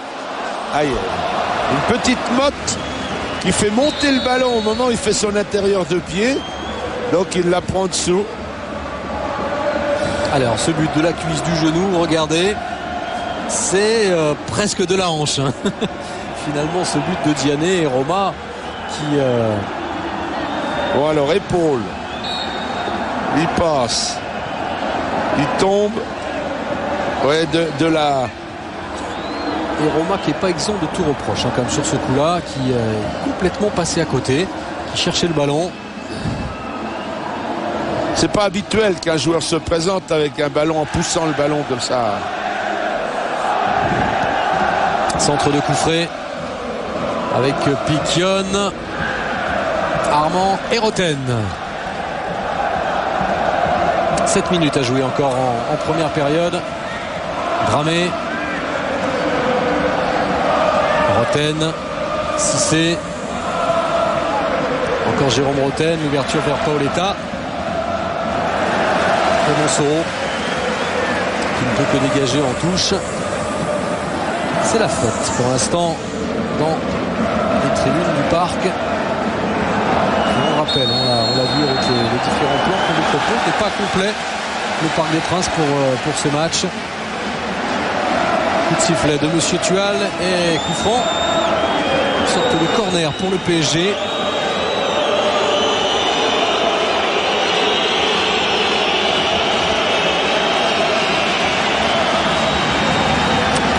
Aïe. Une petite motte qui fait monter le ballon au moment où il fait son intérieur de pied. Donc il la prend dessous. Alors, ce but de la cuisse du genou, regardez. C'est presque de la hanche. Finalement, ce but de Diané et Roma qui... Bon, alors, épaule. Il passe. Il tombe. Ouais, de la... Et Roma qui n'est pas exempt de tout reproche, quand même, sur ce coup-là, qui est complètement passé à côté, qui cherchait le ballon. C'est pas habituel qu'un joueur se présente avec un ballon en poussant le ballon comme ça. Centre de coup frais avec Piquion, Armand et Roten. 7 minutes à jouer encore en première période. Dramé, Roten, Cissé, encore Jérôme Roten, l'ouverture vers Paoletta et Mansoro qui ne peut que dégager en touche. C'est la faute pour l'instant dans les tribunes du parc. On le rappelle, on l'a vu avec les différents plans qu'on vous propose. Ce n'est pas complet le Parc des Princes pour ce match. Coup de sifflet de Monsieur Tual et coup franc. Une sorte de corner pour le PSG.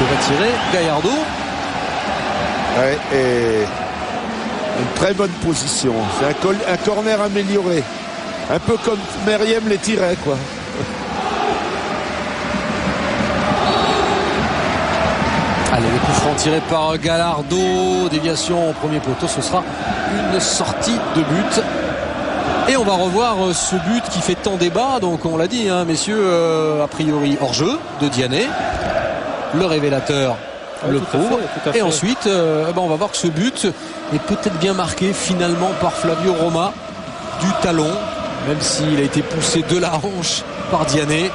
Va tirer Gallardo. Ouais, et une très bonne position. C'est un corner amélioré. Un peu comme Meriem les tirait, quoi. Allez, le coup franc tiré par Gallardo. Déviation au premier poteau. Ce sera une sortie de but. Et on va revoir ce but qui fait tant débat. Donc on l'a dit, hein, messieurs, a priori hors jeu de Diané. Le révélateur le prouve. Et ensuite, on va voir que ce but est peut-être bien marqué finalement par Flavio Roma du talon, même s'il a été poussé de la hanche par Diané.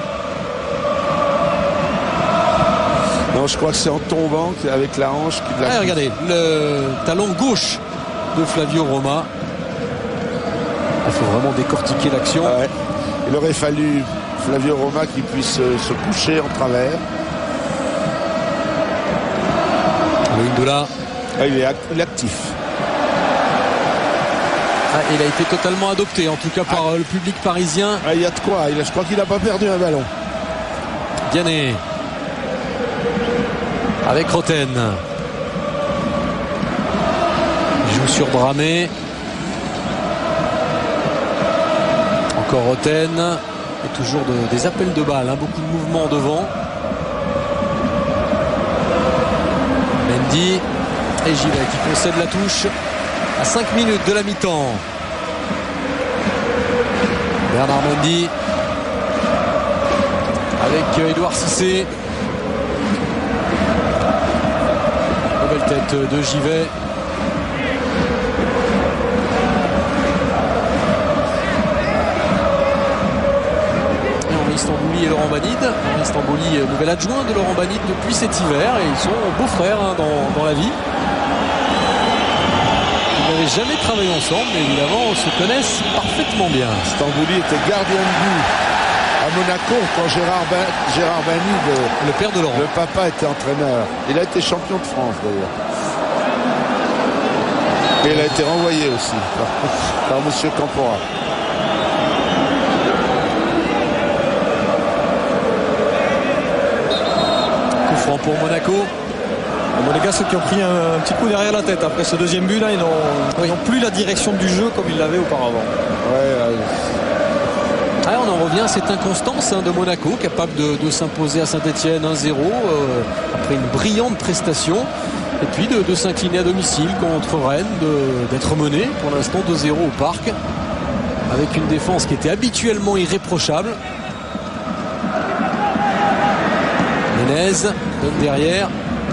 Non, je crois que c'est en tombant avec la hanche qu'il l'a. Regardez, le talon gauche de Flavio Roma. Il faut vraiment décortiquer l'action. Ouais. Il aurait fallu Flavio Roma qui puisse se coucher en travers. Indoula. Il est actif. Il a été totalement adopté, en tout cas par le public parisien. Il y a de quoi. Je crois qu'il n'a pas perdu un ballon. Diané. Avec Roten. Il joue sur Dramé. Encore Roten. Et toujours des appels de balles, hein, beaucoup de mouvements devant. Mendy et Givet qui concède la touche à 5 minutes de la mi-temps. Bernard Mendy avec Edouard Cissé. Nouvelle tête de Givet. Istanbuli et Laurent Banide. Istanbuli, nouvel adjoint de Laurent Banide depuis cet hiver, et ils sont beaux-frères, hein, dans la vie. Ils n'avaient jamais travaillé ensemble, mais évidemment se connaissent parfaitement bien. Istanbuli était gardien de but à Monaco quand Gérard Banide, le père de Laurent, le papa, était entraîneur. Il a été champion de France d'ailleurs. Et il a été renvoyé aussi par M. Campora. Pour Monaco. Les Monégasques qui ont pris un petit coup derrière la tête après ce deuxième but là, ils n'ont plus la direction du jeu comme ils l'avaient auparavant. On en revient à cette inconstance, hein, de Monaco, capable de s'imposer à Saint-Etienne 1-0 après une brillante prestation, et puis de s'incliner à domicile contre Rennes, d'être mené pour l'instant 2-0 au Parc, avec une défense qui était habituellement irréprochable. Menez donne derrière,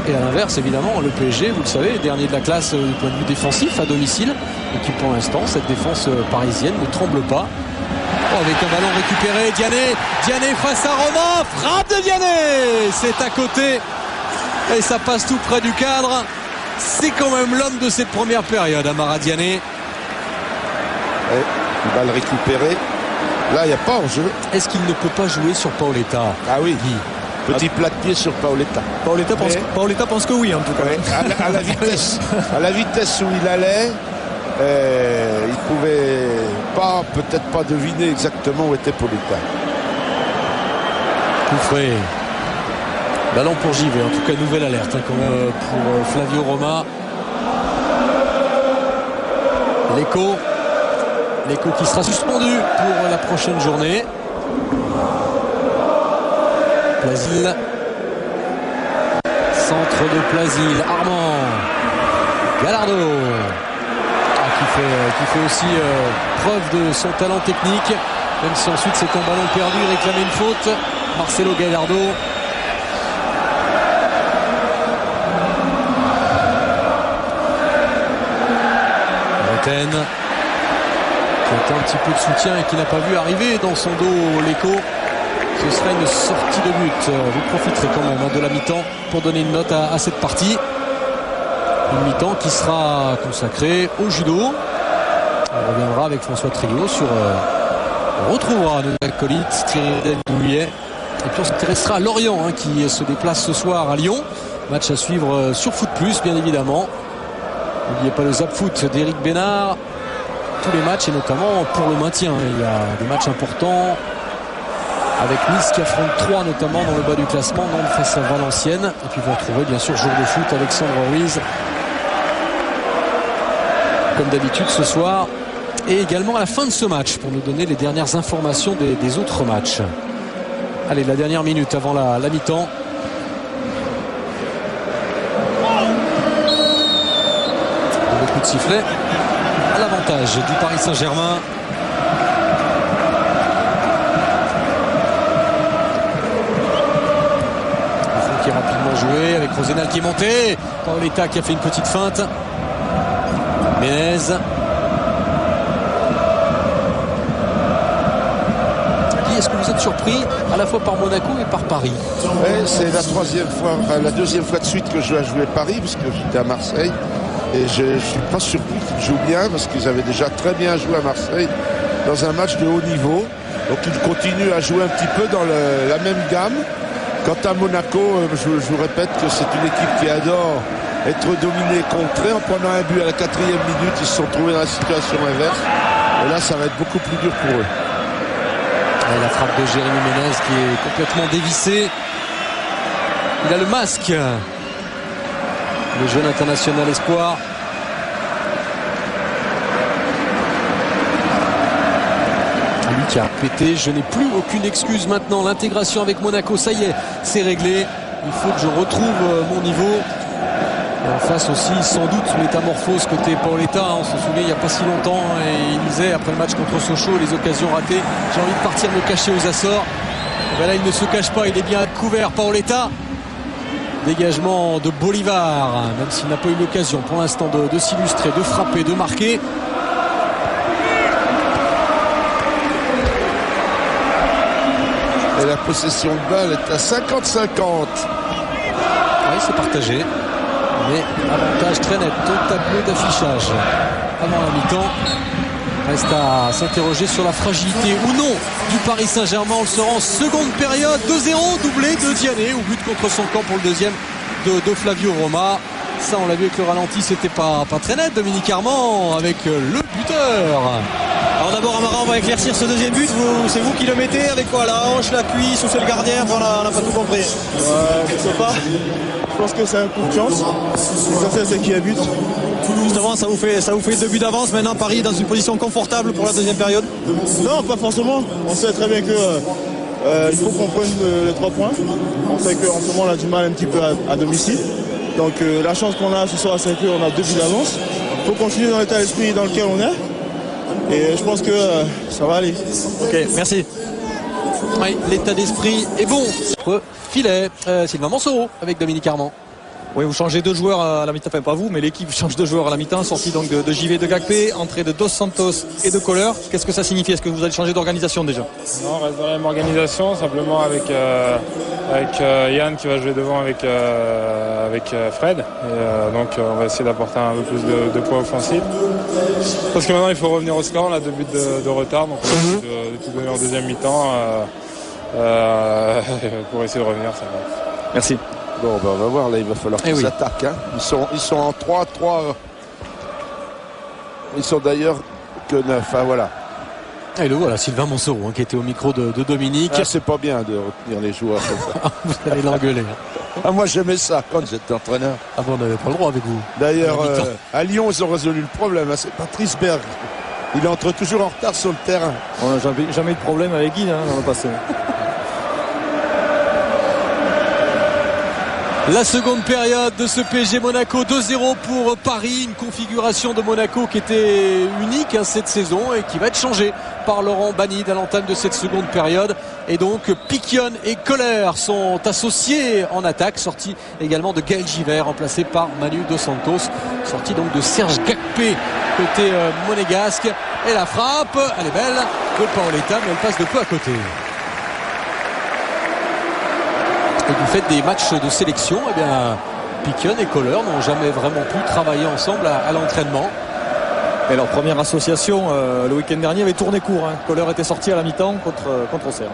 et à l'inverse évidemment le PSG, vous le savez, dernier de la classe du point de vue défensif à domicile, et qui pour l'instant, cette défense parisienne ne tremble pas. Avec un ballon récupéré, Diané face à Roma, frappe de Diané, c'est à côté et ça passe tout près du cadre. C'est quand même l'homme de cette première période, Amara Diané. Une balle récupérée, là il n'y a pas en jeu. Est-ce qu'il ne peut pas jouer sur Paoletta? Ah oui, petit plat de pied sur Paoletta. Paoletta pense que oui, en tout cas. À la vitesse où il allait, il pouvait pas, peut-être pas deviner exactement où était Paoletta. Coup frais. Ballon pour Givet, en tout cas nouvelle alerte, hein, pour Flavio Roma. L'écho qui sera suspendu pour la prochaine journée. Plasil. Centre de Plasil. Armand. Gallardo. Qui fait aussi preuve de son talent technique. Même si ensuite c'est un ballon perdu, il réclamait une faute. Marcelo Gallardo. Roten, qui a un petit peu de soutien et qui n'a pas vu arriver dans son dos l'écho. Ce serait une sortie de but. Vous profiterez quand même, hein, de la mi-temps pour donner une note à cette partie. Une mi-temps qui sera consacrée au judo. On reviendra avec François Trio sur... on retrouvera nos acolytes Thierry Douillet. Et puis on s'intéressera à Lorient, hein, qui se déplace ce soir à Lyon. Match à suivre sur Foot Plus, bien évidemment. N'oubliez pas le Zap Foot d'Éric Bénard. Tous les matchs, et notamment pour le maintien. Il y a des matchs importants avec Nice qui affronte 3 notamment dans le bas du classement, Nantes face à Valenciennes. Et puis vous retrouvez bien sûr Jour de foot Alexandre Ruiz. Comme d'habitude ce soir et également à la fin de ce match pour nous donner les dernières informations des autres matchs. Allez, la dernière minute avant la mi-temps. Le coup de sifflet à l'avantage du Paris Saint-Germain. Qui est rapidement joué avec Rosenal qui est monté. Paoletta qui a fait une petite feinte. Menez. Est-ce que vous êtes surpris à la fois par Monaco et par Paris? Ouais, c'est la deuxième fois de suite que je dois jouer Paris, parce que j'étais à Marseille. Et je ne suis pas surpris qu'ils jouent bien, parce qu'ils avaient déjà très bien joué à Marseille dans un match de haut niveau. Donc ils continuent à jouer un petit peu dans la même gamme. Quant à Monaco, je vous répète que c'est une équipe qui adore être dominée, contrée. En prenant un but à la 4e minute, ils se sont trouvés dans la situation inverse. Et là, ça va être beaucoup plus dur pour eux. Et la frappe de Jérémy Menez qui est complètement dévissée. Il a le masque. Le jeune international espoir. Lui qui a pété. Je n'ai plus aucune excuse maintenant. L'intégration avec Monaco, ça y est, c'est réglé. Il faut que je retrouve mon niveau. Et en face aussi, sans doute, métamorphose côté Paoletta. On se souvient il n'y a pas si longtemps. Et il disait après le match contre Sochaux, les occasions ratées, j'ai envie de partir me cacher aux Açores. Et ben là, il ne se cache pas. Il est bien couvert, Paoletta. Dégagement de Bolivar, même s'il n'a pas eu l'occasion pour l'instant de s'illustrer, de frapper, de marquer. Et la possession de balle est à 50-50. Oui, c'est partagé. Mais avantage très net au tableau d'affichage. Avant la mi-temps, reste à s'interroger sur la fragilité ou non du Paris Saint-Germain. On le saura en seconde période. 2-0, doublé de Diané au but contre son camp pour le deuxième de Flavio Roma. Ça, on l'a vu avec le ralenti, c'était pas très net. Dominique Armand avec le buteur. Alors d'abord, Amara, on va éclaircir ce deuxième but. C'est vous qui le mettez avec quoi? La hanche, la cuisse ou c'est le gardien? On n'a pas tout compris. Je sais pas. Je pense que c'est un coup de chance. L'essentiel, c'est qu'il y a but. Justement, ça vous fait 2 buts d'avance. Maintenant, Paris est dans une position confortable pour la deuxième période? Non, pas forcément. On sait très bien que il faut qu'on prenne les 3 points. On sait qu'en ce moment, on a du mal un petit peu à domicile. Donc la chance qu'on a ce soir, c'est qu'on a 2 buts d'avance. Il faut continuer dans l'état d'esprit dans lequel on est. Et je pense que ça va aller. Ok, merci. Oui, l'état d'esprit est bon. Filet, Sylvain Mansoro avec Dominique Armand. Oui, vous changez 2 joueurs à la mi-temps, enfin pas vous, mais l'équipe change 2 joueurs à la mi-temps, sortie donc de JV de Gakpé, entrée de Dos Santos et de Kohler. Qu'est-ce que ça signifie? Est-ce que vous allez changer d'organisation déjà? Non, on reste dans la même organisation, simplement avec Yann qui va jouer devant avec Fred. Et, donc on va essayer d'apporter un peu plus de poids offensif. Parce que maintenant il faut revenir au score, on a 2 buts de retard, donc on va essayer de tout donner en deuxième mi-temps pour essayer de revenir. Ça va. Merci. Bon, ben on va voir, là il va falloir qu'ils attaquent. Hein. Ils sont en 3-3. Ils sont d'ailleurs que 9. Hein, voilà. Et le voilà, Sylvain Mansoro qui était au micro de Dominique. Ah, c'est pas bien de retenir les joueurs comme ça. Vous allez l'engueuler. Ah, moi j'aimais ça quand j'étais entraîneur. Ah bon, on n'avait pas le droit avec vous. D'ailleurs, à Lyon, ils ont résolu le problème. Hein. C'est Patrice Berg. Il entre toujours en retard sur le terrain. On n'a jamais eu de problème avec Guy dans le passé. La seconde période de ce PSG Monaco, 2-0 pour Paris, une configuration de Monaco qui était unique cette saison et qui va être changée par Laurent Banide à l'entame de cette seconde période. Et donc Piquion et Kohler sont associés en attaque, sortie également de Gaël Givert, remplacé par Manu Dos Santos, sortie donc de Serge Gakpé côté monégasque. Et la frappe, elle est belle, de Paoletta, mais elle passe de peu à côté. Et du fait des matchs de sélection, eh bien, Piquion et Kohler n'ont jamais vraiment pu travailler ensemble à l'entraînement. Et leur première association le week-end dernier avait tourné court. Hein. Kohler était sorti à la mi-temps contre Auxerre.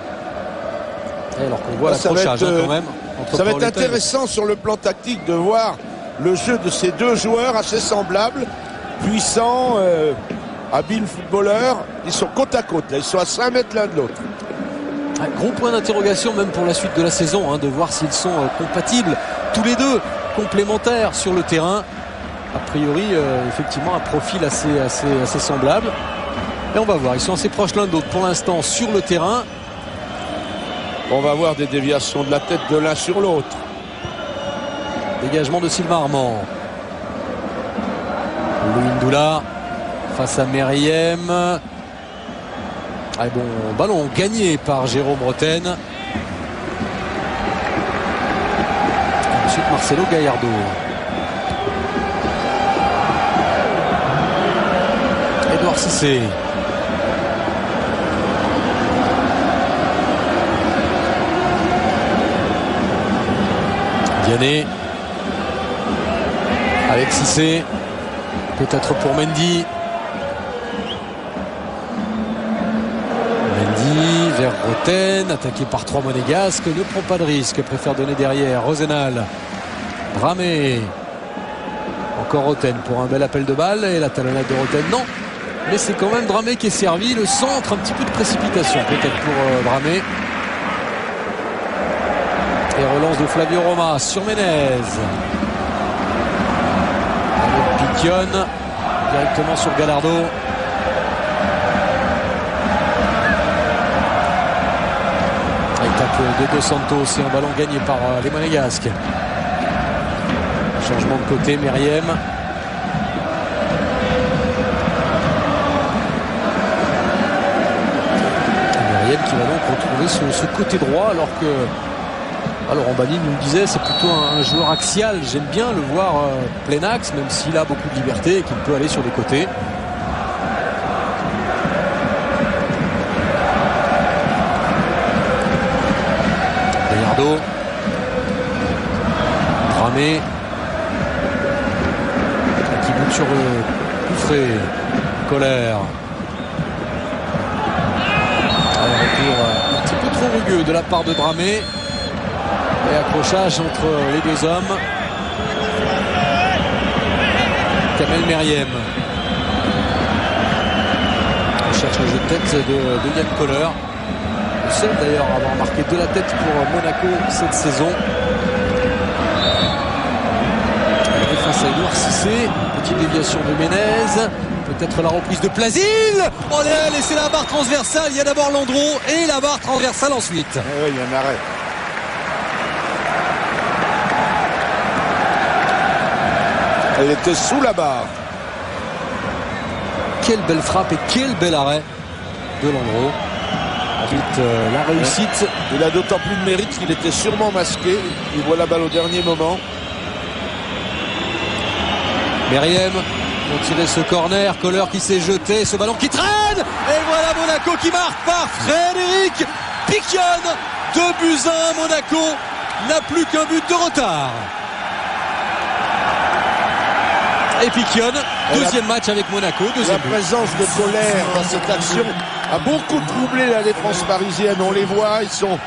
Et alors qu'on voit l'accrochage quand même. Ça va être intéressant sur le plan tactique de voir le jeu de ces 2 joueurs assez semblables, puissants, habiles footballeurs. Ils sont côte à côte, là. Ils sont à 5 mètres l'un de l'autre. Un gros point d'interrogation même pour la suite de la saison, de voir s'ils sont compatibles, tous les 2 complémentaires sur le terrain. A priori, effectivement, un profil assez semblable. Et on va voir, ils sont assez proches l'un de l'autre pour l'instant sur le terrain. On va voir des déviations de la tête de l'un sur l'autre. Dégagement de Sylvain Armand. Louis Ndoula face à Meriem. Ah, bon, ballon gagné par Jérôme Roten. Ensuite Marcelo Gallardo. Edouard Cissé. Vianney avec Cissé, peut-être pour Mendy. Mendy vers Roten, attaqué par 3 monégasques, ne prend pas de risque, préfère donner derrière. Rosenal, Dramé, encore Roten pour un bel appel de balle et la talonnade de Roten, non. Mais c'est quand même Dramé qui est servi, le centre, un petit peu de précipitation peut-être pour Dramé. Et relance de Flavio Roma sur Menez. Avec Piquion directement sur Gallardo. Avec tape de Dos Santos et un ballon gagné par les Monégasques. Changement de côté, Meriem. Meriem qui va donc retrouver ce côté droit alors que Laurent Banni nous le disait, c'est plutôt un joueur axial. J'aime bien le voir plein axe, même s'il a beaucoup de liberté et qu'il peut aller sur des côtés. Gallardo, Dramé, qui bute sur le coup frais. Colère. Un retour un petit peu trop rugueux de la part de Dramé. Et accrochage entre les deux hommes. Kamel Meriem. On cherche le jeu de tête de Yann Koller. Le seul d'ailleurs à avoir marqué de la tête pour Monaco cette saison. Et face à Edouard Cissé. Petite déviation de Menez. Peut-être la reprise de Plasil. Oh là, laissez la barre transversale. Il y a d'abord Landreau et la barre transversale ensuite. Oui, il y a un arrêt. Elle était sous la barre. Quelle belle frappe et quel bel arrêt de Landreau. Ensuite, la réussite. Il a d'autant plus de mérite qu'il était sûrement masqué. Il voit la balle au dernier moment. Meriem pour tirer ce corner. Koller qui s'est jeté. Ce ballon qui traîne. Et voilà Monaco qui marque par Frédéric Piquion. 2-1. Monaco n'a plus qu'un but de retard. Et Piquion, deuxième match avec Monaco. La présence de Colère dans cette action a beaucoup troublé la défense parisienne. On les voit, ils sont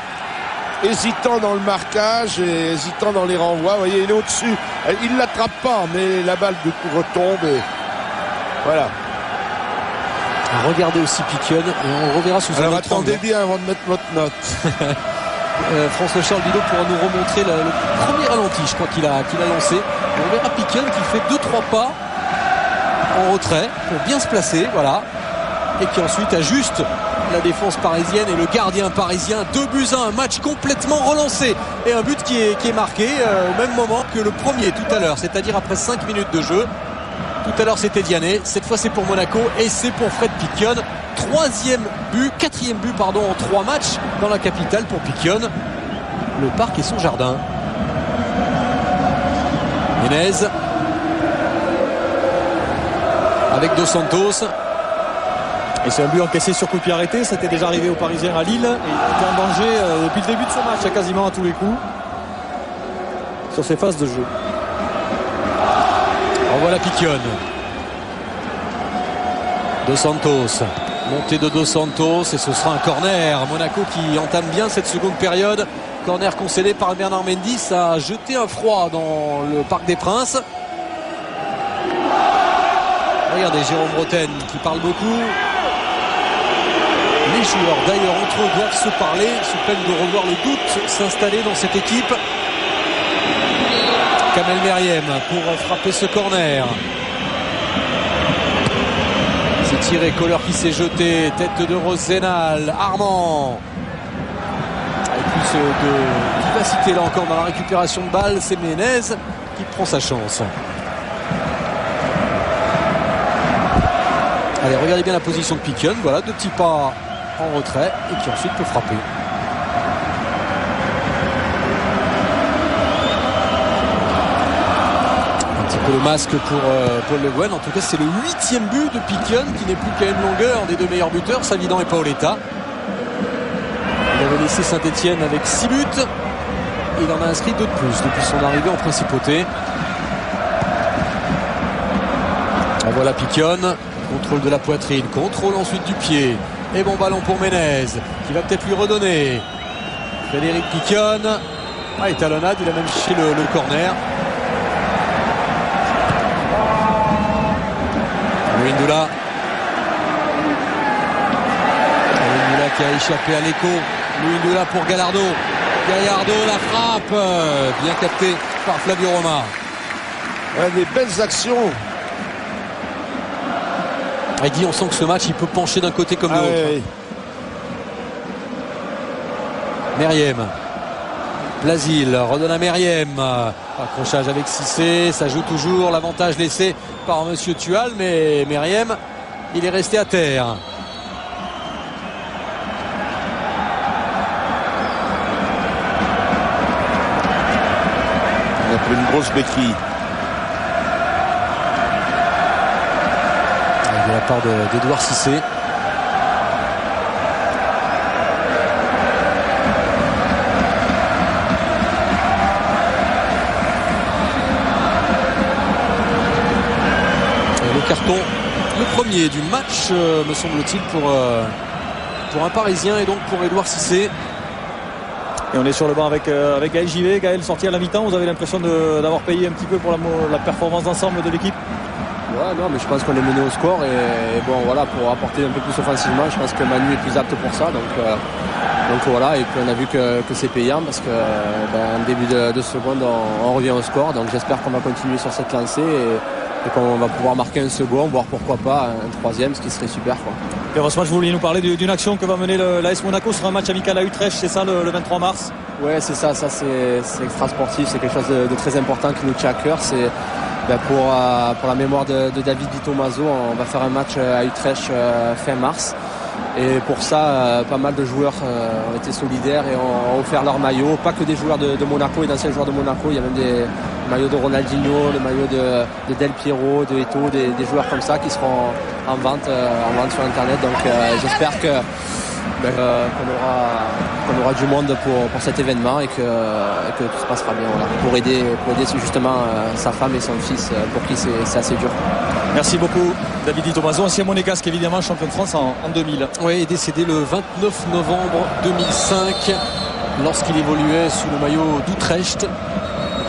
hésitants dans le marquage et hésitants dans les renvois. Vous voyez, il est au-dessus. Il ne l'attrape pas, mais la balle du coup retombe. Et voilà. À regarder aussi Piquion et on le reverra sous un autre angle. Attendez bien avant de mettre votre note. François-Charles Bidot pourra nous remontrer le premier ralenti, je crois qu'il a lancé. Et on verra Piquion qui fait 2-3 pas en retrait pour bien se placer, voilà. Et qui ensuite ajuste la défense parisienne et le gardien parisien. 2-1, un match complètement relancé. Et un but qui est marqué au même moment que le premier tout à l'heure, c'est-à-dire après 5 minutes de jeu. Tout à l'heure c'était Vianney, cette fois c'est pour Monaco et c'est pour Fred Piquion. Quatrième but en 3 matchs dans la capitale pour Piquion. Le parc et son jardin. Menez avec Dos Santos. Et c'est un but encaissé sur coup de pied arrêté. Ça était déjà arrivé aux Parisiens à Lille. Et il était en danger depuis le début de ce match, quasiment à tous les coups, sur ses phases de jeu. Voilà Piquion. Dos Santos. Montée de Dos Santos et ce sera un corner. Monaco qui entame bien cette seconde période. Corner concédé par Bernard Mendy. Ça a jeté un froid dans le Parc des Princes. Regardez Jérôme Roten qui parle beaucoup. Les joueurs d'ailleurs entre eux doivent se parler sous peine de revoir le doute s'installer dans cette équipe. Kamel Meriem pour frapper ce corner. C'est tiré, Kohler qui s'est jeté, tête de Rosenal, Armand. Avec plus de vivacité là encore dans la récupération de balle, c'est Menez qui prend sa chance. Allez, regardez bien la position de Piquion, voilà, 2 petits pas en retrait et qui ensuite peut frapper. Le masque pour Paul Le Guen. En tout cas, c'est le 8e but de Piquion qui n'est plus qu'à une longueur des 2 meilleurs buteurs, Savidan et Paoletta. Il avait laissé Saint-Etienne avec 6 buts. Il en a inscrit 2 de plus depuis son arrivée en principauté. Et voilà Piquion, contrôle de la poitrine, contrôle ensuite du pied. Et bon ballon pour Menez qui va peut-être lui redonner. Frédéric Piquion. Étalonnade, il a même cherché le corner. Louis-Ndoula qui a échappé à l'écho. Louis-Ndoula pour Gallardo. Gallardo, la frappe bien captée par Flavio Roma. Des belles actions. Et Guy, on sent que ce match il peut pencher d'un côté comme de l'autre. Oui. Meriem. Plasil redonne à Meriem. Accrochage avec Cissé, ça joue toujours, l'avantage laissé par Monsieur Tual, mais Meriem, il est resté à terre. Il a pris une grosse béquille. De la part d'Edouard Cissé. Carton, le premier du match me semble-t-il pour un Parisien et donc pour Edouard Cissé. Et on est sur le banc avec Gaël Givet. Gaël, sorti à la mi-temps, vous avez l'impression d'avoir payé un petit peu pour la performance d'ensemble de l'équipe? Ouais, non, mais je pense qu'on est mené au score et bon voilà, pour apporter un peu plus offensivement, je pense que Manu est plus apte pour ça, donc voilà, et puis on a vu que c'est payant parce que en début de seconde on revient au score, donc j'espère qu'on va continuer sur cette lancée et qu'on va pouvoir marquer un second, voire pourquoi pas un troisième, ce qui serait super, quoi. Et Rossman, vous vouliez nous parler d'une action que va mener l'AS Monaco sur un match amical à Utrecht, c'est ça le 23 mars? Ouais, c'est ça c'est extra sportif, c'est quelque chose de très important qui nous tient à cœur. C'est pour la mémoire de David Di Tommaso, on va faire un match à Utrecht fin mars. Et pour ça, pas mal de joueurs ont été solidaires et ont offert leur maillot. Pas que des joueurs de Monaco et d'anciens joueurs de Monaco. Il y a même des maillots de Ronaldinho, le maillot de Del Piero, de Eto'o, des joueurs comme ça qui seront en vente sur Internet. Donc j'espère qu'on aura du monde pour cet événement et que tout se passera bien, voilà, pour aider justement sa femme et son fils pour qui c'est assez dur. Merci beaucoup David Di Tommaso, ancien monégasque évidemment, champion de France en 2000. Oui, décédé le 29 novembre 2005 lorsqu'il évoluait sous le maillot d'Utrecht.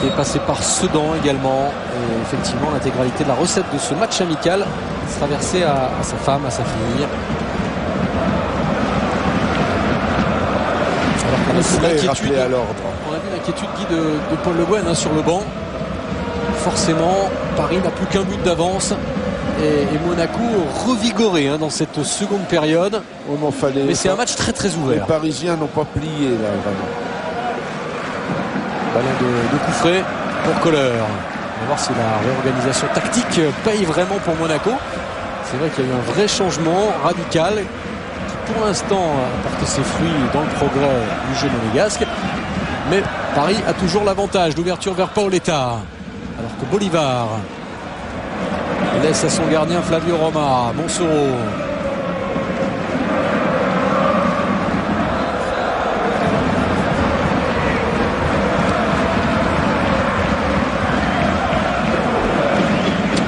Il est passé par Sedan également et effectivement l'intégralité de la recette de ce match amical sera versée à sa femme, à sa fille. On a vu l'inquiétude Guy de Paul Le Guen sur le banc. Forcément, Paris n'a plus qu'un but d'avance et Monaco revigoré dans cette seconde période. Mais c'est un match très très ouvert. Les Parisiens n'ont pas plié là, vraiment. Ballon de coup frais pour Kohler. On va voir si la réorganisation tactique paye vraiment pour Monaco. C'est vrai qu'il y a eu un vrai changement radical qui pour l'instant a porté ses fruits dans le progrès du jeu monégasque. Mais Paris a toujours l'avantage d'ouverture vers Paoletta. Alors que Bolivar laisse à son gardien Flavio Roma. Monsoro.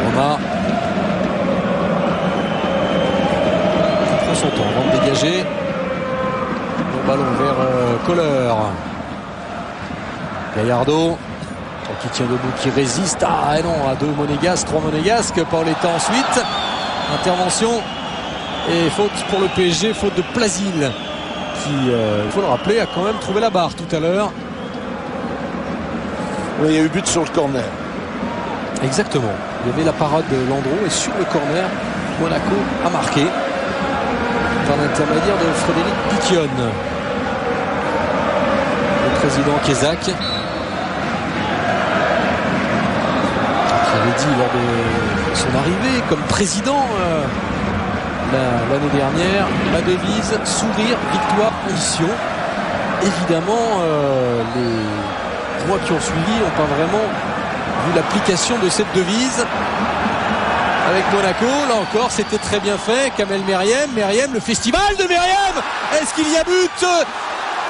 Roma qui prend son temps avant de dégager. Le ballon vers Kohler. Gallardo qui tient debout, qui résiste. Ah non, à 2 monégasques, 3 monégasques. Paoletta ensuite. Intervention et faute pour le PSG, faute de Plasil qui, il faut le rappeler, a quand même trouvé la barre tout à l'heure. Oui, il y a eu but sur le corner. Exactement. Il y avait la parade de Landreau et sur le corner, Monaco a marqué par l'intermédiaire de Frédéric Piquion. Le président Kézak, qui avait dit lors de son arrivée comme président l'année dernière, la devise sourire, victoire, ambition. Évidemment, les mois qui ont suivi n'ont pas vraiment vu l'application de cette devise avec Monaco. Là encore, c'était très bien fait. Kamel Meriem, le festival de Meriem. Est-ce qu'il y a but?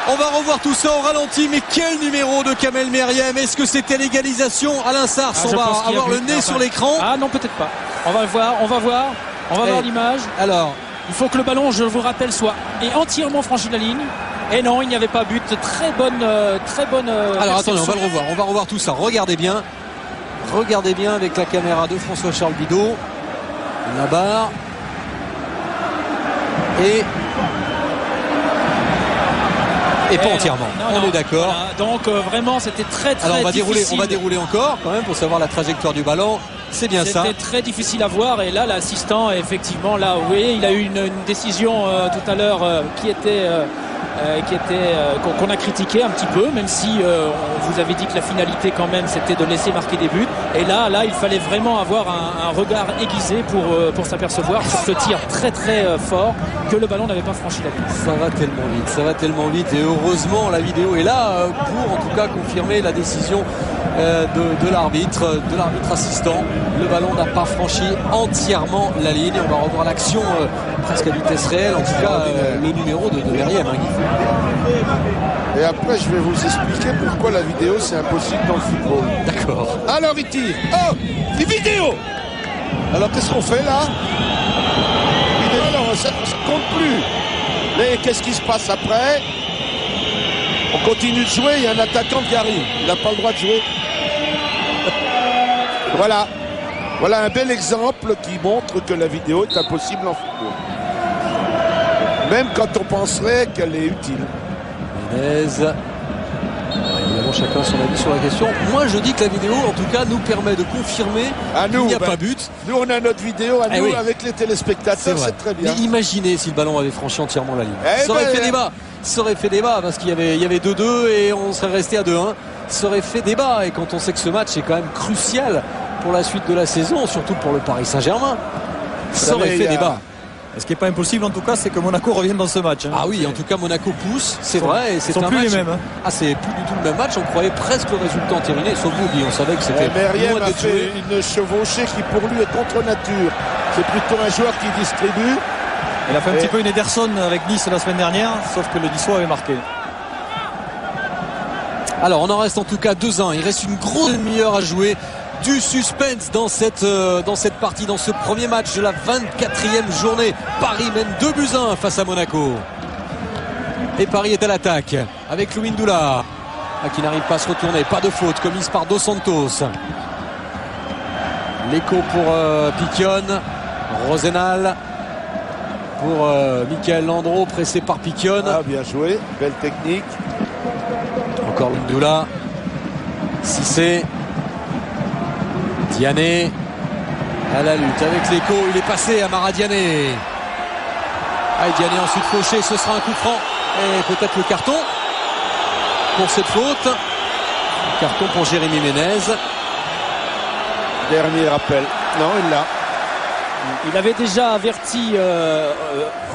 On va revoir tout ça au ralenti, mais quel numéro de Kamel Meriem? Est-ce que c'était l'égalisation? Alain Sars, on va avoir le nez sur l'écran. Ah non, peut-être pas. On va voir l'image. Alors, il faut que le ballon, je vous rappelle, soit entièrement franchi la ligne. Et non, il n'y avait pas but. Très bonne. Alors attendez, on va revoir tout ça. Regardez bien avec la caméra de François-Charles Bidot. La barre. Et pas entièrement. On est d'accord. Voilà. Donc vraiment, c'était très Alors on va difficile. dérouler encore quand même pour savoir la trajectoire du ballon. C'est bien ça. C'était très difficile à voir. Et là, l'assistant, effectivement, là, vous voyez, il a eu une décision tout à l'heure qu'on a critiqué un petit peu, même si on vous avait dit que la finalité quand même c'était de laisser marquer des buts. Et là il fallait vraiment avoir un regard aiguisé pour s'apercevoir sur ce tir très fort que le ballon n'avait pas franchi la ligne. Ça va tellement vite et heureusement la vidéo est là pour en tout cas confirmer la décision de l'arbitre assistant. Le ballon n'a pas franchi entièrement la ligne. On va revoir l'action presque à vitesse réelle, en tout cas le numéro de Meriem. Et après je vais vous expliquer pourquoi la vidéo c'est impossible dans le football. D'accord. Alors il tire. Oh, c'est vidéo. Alors qu'est-ce qu'on fait là? Alors ça compte plus. Mais qu'est-ce qui se passe après? On continue de jouer, il y a un attaquant qui arrive. Il n'a pas le droit de jouer. Voilà un bel exemple qui montre que la vidéo est impossible en football. Même quand on penserait qu'elle est utile. Menez. Évidemment, chacun son avis sur la question. Moi, je dis que la vidéo, en tout cas, nous permet de confirmer qu'il n'y a pas but. Nous, on a notre vidéo avec les téléspectateurs, c'est très bien. Mais imaginez si le ballon avait franchi entièrement la ligne. Ça aurait fait débat. Ça aurait fait débat parce qu'il y avait 2-2 et on serait resté à 2-1. Ça aurait fait débat. Et quand on sait que ce match est quand même crucial pour la suite de la saison, surtout pour le Paris Saint-Germain, ça aurait fait débat. Ce qui n'est pas impossible en tout cas, c'est que Monaco revienne dans ce match. Ah oui, en tout cas Monaco pousse, c'est vrai. Et c'est sont un plus match. les mêmes. Ah, c'est plus du tout le même match. On croyait presque le résultat entériné. Sauf vous, on savait que c'était Meriem loin a d'être fait joué. une chevauchée qui pour lui est contre nature. C'est plutôt un joueur qui distribue. Il a fait un petit peu une Ederson avec Nice la semaine dernière, sauf que le Niçois avait marqué. Alors on en reste en tout cas 2-1. Il reste une grosse demi-heure à jouer. Du suspense dans cette partie, dans ce premier match de la 24e journée. Paris mène 2-1 face à Monaco. Et Paris est à l'attaque avec Louis Ndoula qui n'arrive pas à se retourner. Pas de faute commise par Dos Santos. L'écho pour Piquion. Rosenal pour Michael Landreau, pressé par Piquion. Ah, bien joué, belle technique. Encore Ndoula. Cissé. Diané à la lutte avec l'écho, il est passé à Mara Diané. Diané ensuite fauché, ce sera un coup franc et peut-être le carton pour cette faute. Carton pour Jérémy Menez. Dernier rappel. Non, il l'a. Il avait déjà averti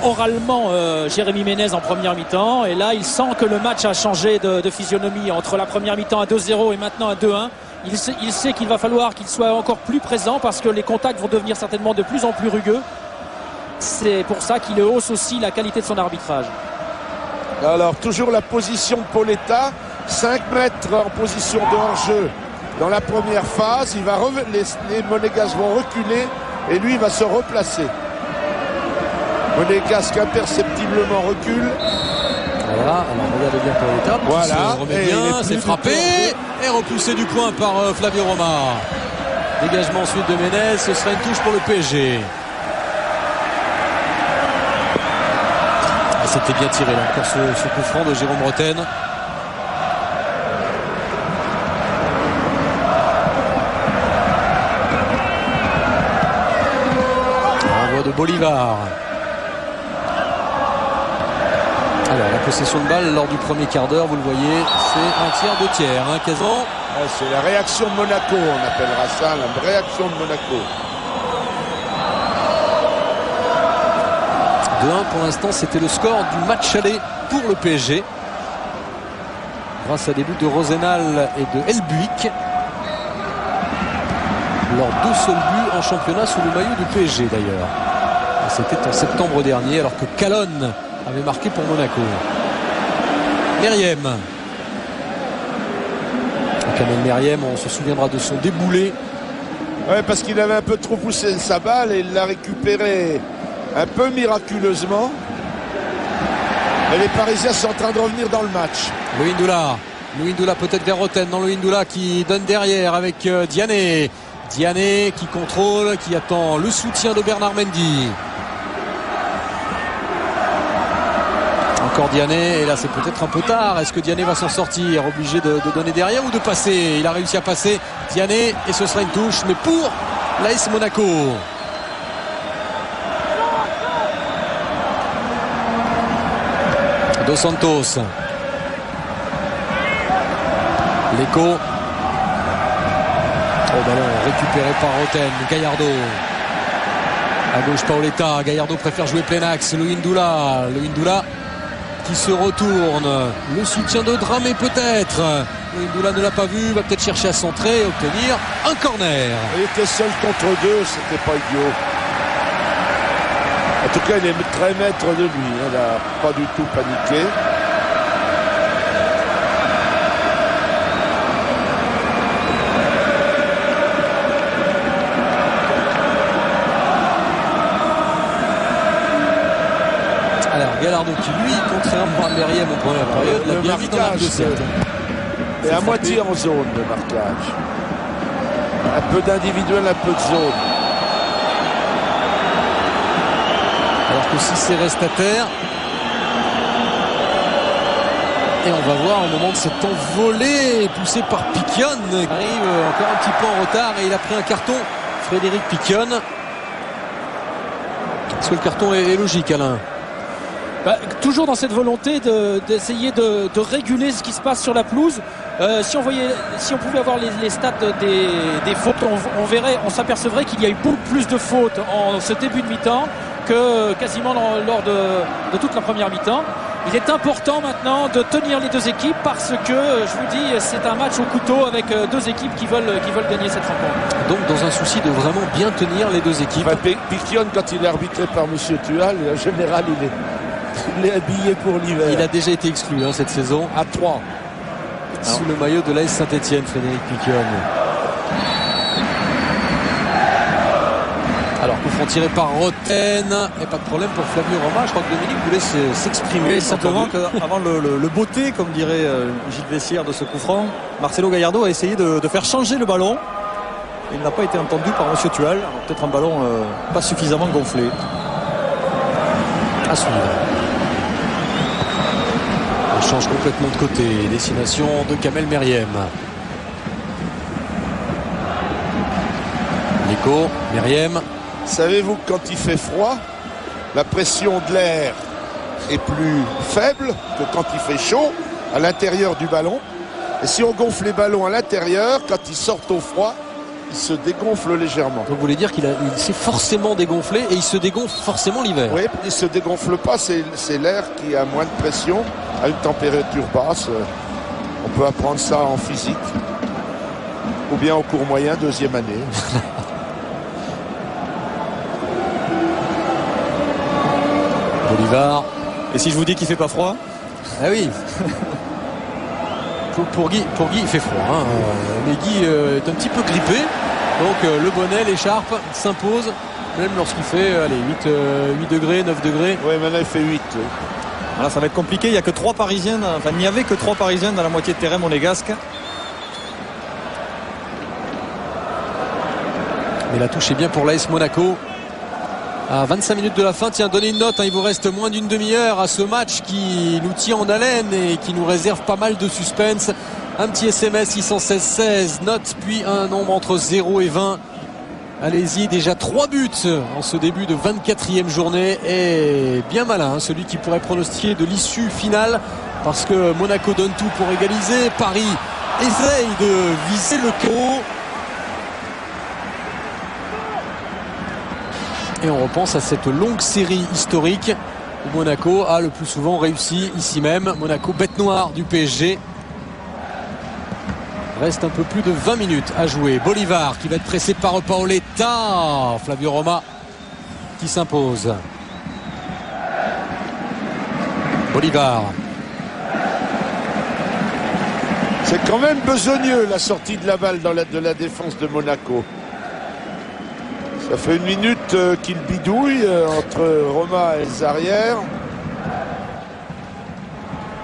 oralement Jérémy Menez en première mi-temps et là il sent que le match a changé de physionomie entre la première mi-temps à 2-0 et maintenant à 2-1. Il sait qu'il va falloir qu'il soit encore plus présent parce que les contacts vont devenir certainement de plus en plus rugueux. C'est pour ça qu'il hausse aussi la qualité de son arbitrage. Alors toujours la position de Pauletta, 5 mètres en position de hors-jeu dans la première phase. Les Monégasques vont reculer et lui va se replacer. Monégasque imperceptiblement recule. Voilà, alors regardez bien Pauletta. Voilà, se remet bien, c'est frappé et repoussé du point par Flavio Roma. Dégagement ensuite de Menez, ce sera une touche pour le PSG. C'était bien tiré là, encore ce coup franc de Jérôme Roten. de Bolivar. Alors la possession de balle lors du premier quart d'heure, vous le voyez, c'est un tiers, 2 tiers, hein, quasiment. C'est la réaction de Monaco, on appellera ça la réaction de Monaco. 2-1 pour l'instant, c'était le score du match aller pour le PSG. Grâce à des buts de Rosenal et de Elbuik. Leurs 2 seuls buts en championnat sous le maillot du PSG d'ailleurs. C'était en septembre dernier alors que Calonne avait marqué pour Monaco. Meriem. Kamel Meriem, on se souviendra de son déboulé. Ouais, parce qu'il avait un peu trop poussé sa balle et il l'a récupéré un peu miraculeusement. Et les Parisiens sont en train de revenir dans le match. Louindoula peut-être vers Roten. Dans Louindoula qui donne derrière avec Diané. Diané qui contrôle, qui attend le soutien de Bernard Mendy. Encore Diané, et là c'est peut-être un peu tard. Est-ce que Diané va s'en sortir? Obligé de donner derrière ou de passer? Il a réussi à passer Diané et ce sera une touche, mais pour l'AS Monaco. Dos Santos. L'écho. Au ballon récupéré par Roten. Gallardo. À gauche Paoletta. Gallardo préfère jouer plein axe. Louindoula qui se retourne. Le soutien de Dramé peut-être. Louindoula ne l'a pas vu. Va peut-être chercher à centrer et obtenir un corner. Il était seul contre 2. C'était pas idiot. En tout cas, il est très maître de lui. Il n'a pas du tout paniqué. Alors, Gallardo qui, lui, contrairement à Meriem en première période, l'a bien vu dans la deuxième. Et à moitié en zone, le marquage. Un peu d'individuel, un peu de zone. Alors que si c'est reste à terre. Et on va voir au moment de cette envolée poussée par Piquion qui arrive encore un petit peu en retard et il a pris un carton. Frédéric Piquion. Est-ce que le carton est logique, Alain? Toujours dans cette volonté d'essayer de réguler ce qui se passe sur la pelouse. Si on pouvait avoir les stats des fautes, on s'apercevrait qu'il y a eu beaucoup plus de fautes en ce début de mi-temps que quasiment lors de toute la première mi-temps. Il est important maintenant de tenir les 2 équipes parce que, je vous dis, c'est un match au couteau avec 2 équipes qui veulent gagner cette rencontre. Donc dans un souci de vraiment bien tenir les 2 équipes. Piquion, quand il est arbitré par M. Tual, en général, il est habillé pour l'hiver. Il a déjà été exclu cette saison. À 3. Sous le maillot de l'AS Saint-Etienne, Frédéric Piquion. Alors coup franc tiré par Roten. Et pas de problème pour Flavio Roma. Je crois que Dominique voulait s'exprimer. Simplement qu'avant le beauté, comme dirait Gilles Vessière, de ce coup franc, Marcelo Gallardo a essayé de faire changer le ballon. Il n'a pas été entendu par M. Tual. Peut-être un ballon pas suffisamment gonflé. À suivre. On change complètement de côté. Destination de Kamel Meriem. Nico, Meriem. Savez-vous que quand il fait froid, la pression de l'air est plus faible que quand il fait chaud à l'intérieur du ballon. Et si on gonfle les ballons à l'intérieur, quand ils sortent au froid, ils se dégonflent légèrement. Donc vous voulez dire qu'il s'est forcément dégonflé et il se dégonfle forcément l'hiver? Oui, il ne se dégonfle pas, c'est l'air qui a moins de pression à une température basse. On peut apprendre ça en physique ou bien au cours moyen, 2e année. Bolivar. Et si je vous dis qu'il fait pas froid? Ah oui. Pour Guy, il fait froid. Mais Guy est un petit peu grippé. Donc le bonnet, l'écharpe s'impose. Même lorsqu'il fait 8 degrés, 9 degrés. Oui, maintenant il fait 8. Voilà, ça va être compliqué. Il n'y a que 3 Parisiens. Enfin, il n'y avait que 3 Parisiens dans la moitié de terrain monégasque. Mais la touche est bien pour l'AS Monaco. À 25 minutes de la fin, tiens, donnez une note, il vous reste moins d'une demi-heure à ce match qui nous tient en haleine et qui nous réserve pas mal de suspense. Un petit SMS 616-16, note, puis un nombre entre 0 et 20. Allez-y, déjà 3 buts en ce début de 24e journée. Et bien malin, celui qui pourrait pronostiquer de l'issue finale. Parce que Monaco donne tout pour égaliser. Paris essaye de viser le chaos. Et on repense à cette longue série historique où Monaco a le plus souvent réussi ici même. Monaco, bête noire du PSG. Reste un peu plus de 20 minutes à jouer. Bolivar qui va être pressé par Paoletta. Flavio Roma qui s'impose. Bolivar. C'est quand même besogneux la sortie de la balle de la défense de Monaco. Ça fait 1 minute qu'il bidouille entre Roma et les arrières.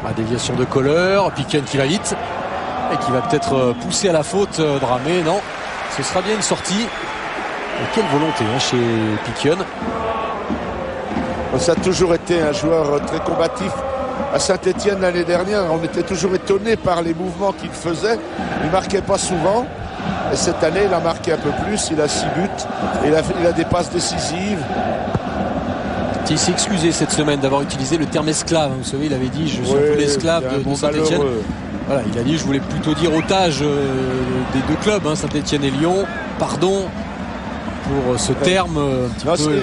La déviation de Kohler. Piquen qui va vite. Et qui va peut-être pousser à la faute Dramé. Non, ce sera bien une sortie. Et quelle volonté chez Piquen. Ça a toujours été un joueur très combatif. À Saint-Etienne l'année dernière, on était toujours étonné par les mouvements qu'il faisait. Il ne marquait pas souvent. Et cette année, il a marqué un peu plus. Il a 6 buts. Il a des passes décisives. Il s'est excusé cette semaine d'avoir utilisé le terme esclave. Vous savez, il avait dit je suis un peu l'esclave de Saint-Etienne. Voilà, il a dit je voulais plutôt dire otage des deux clubs, Saint-Etienne et Lyon. Pardon pour ce terme un petit peu.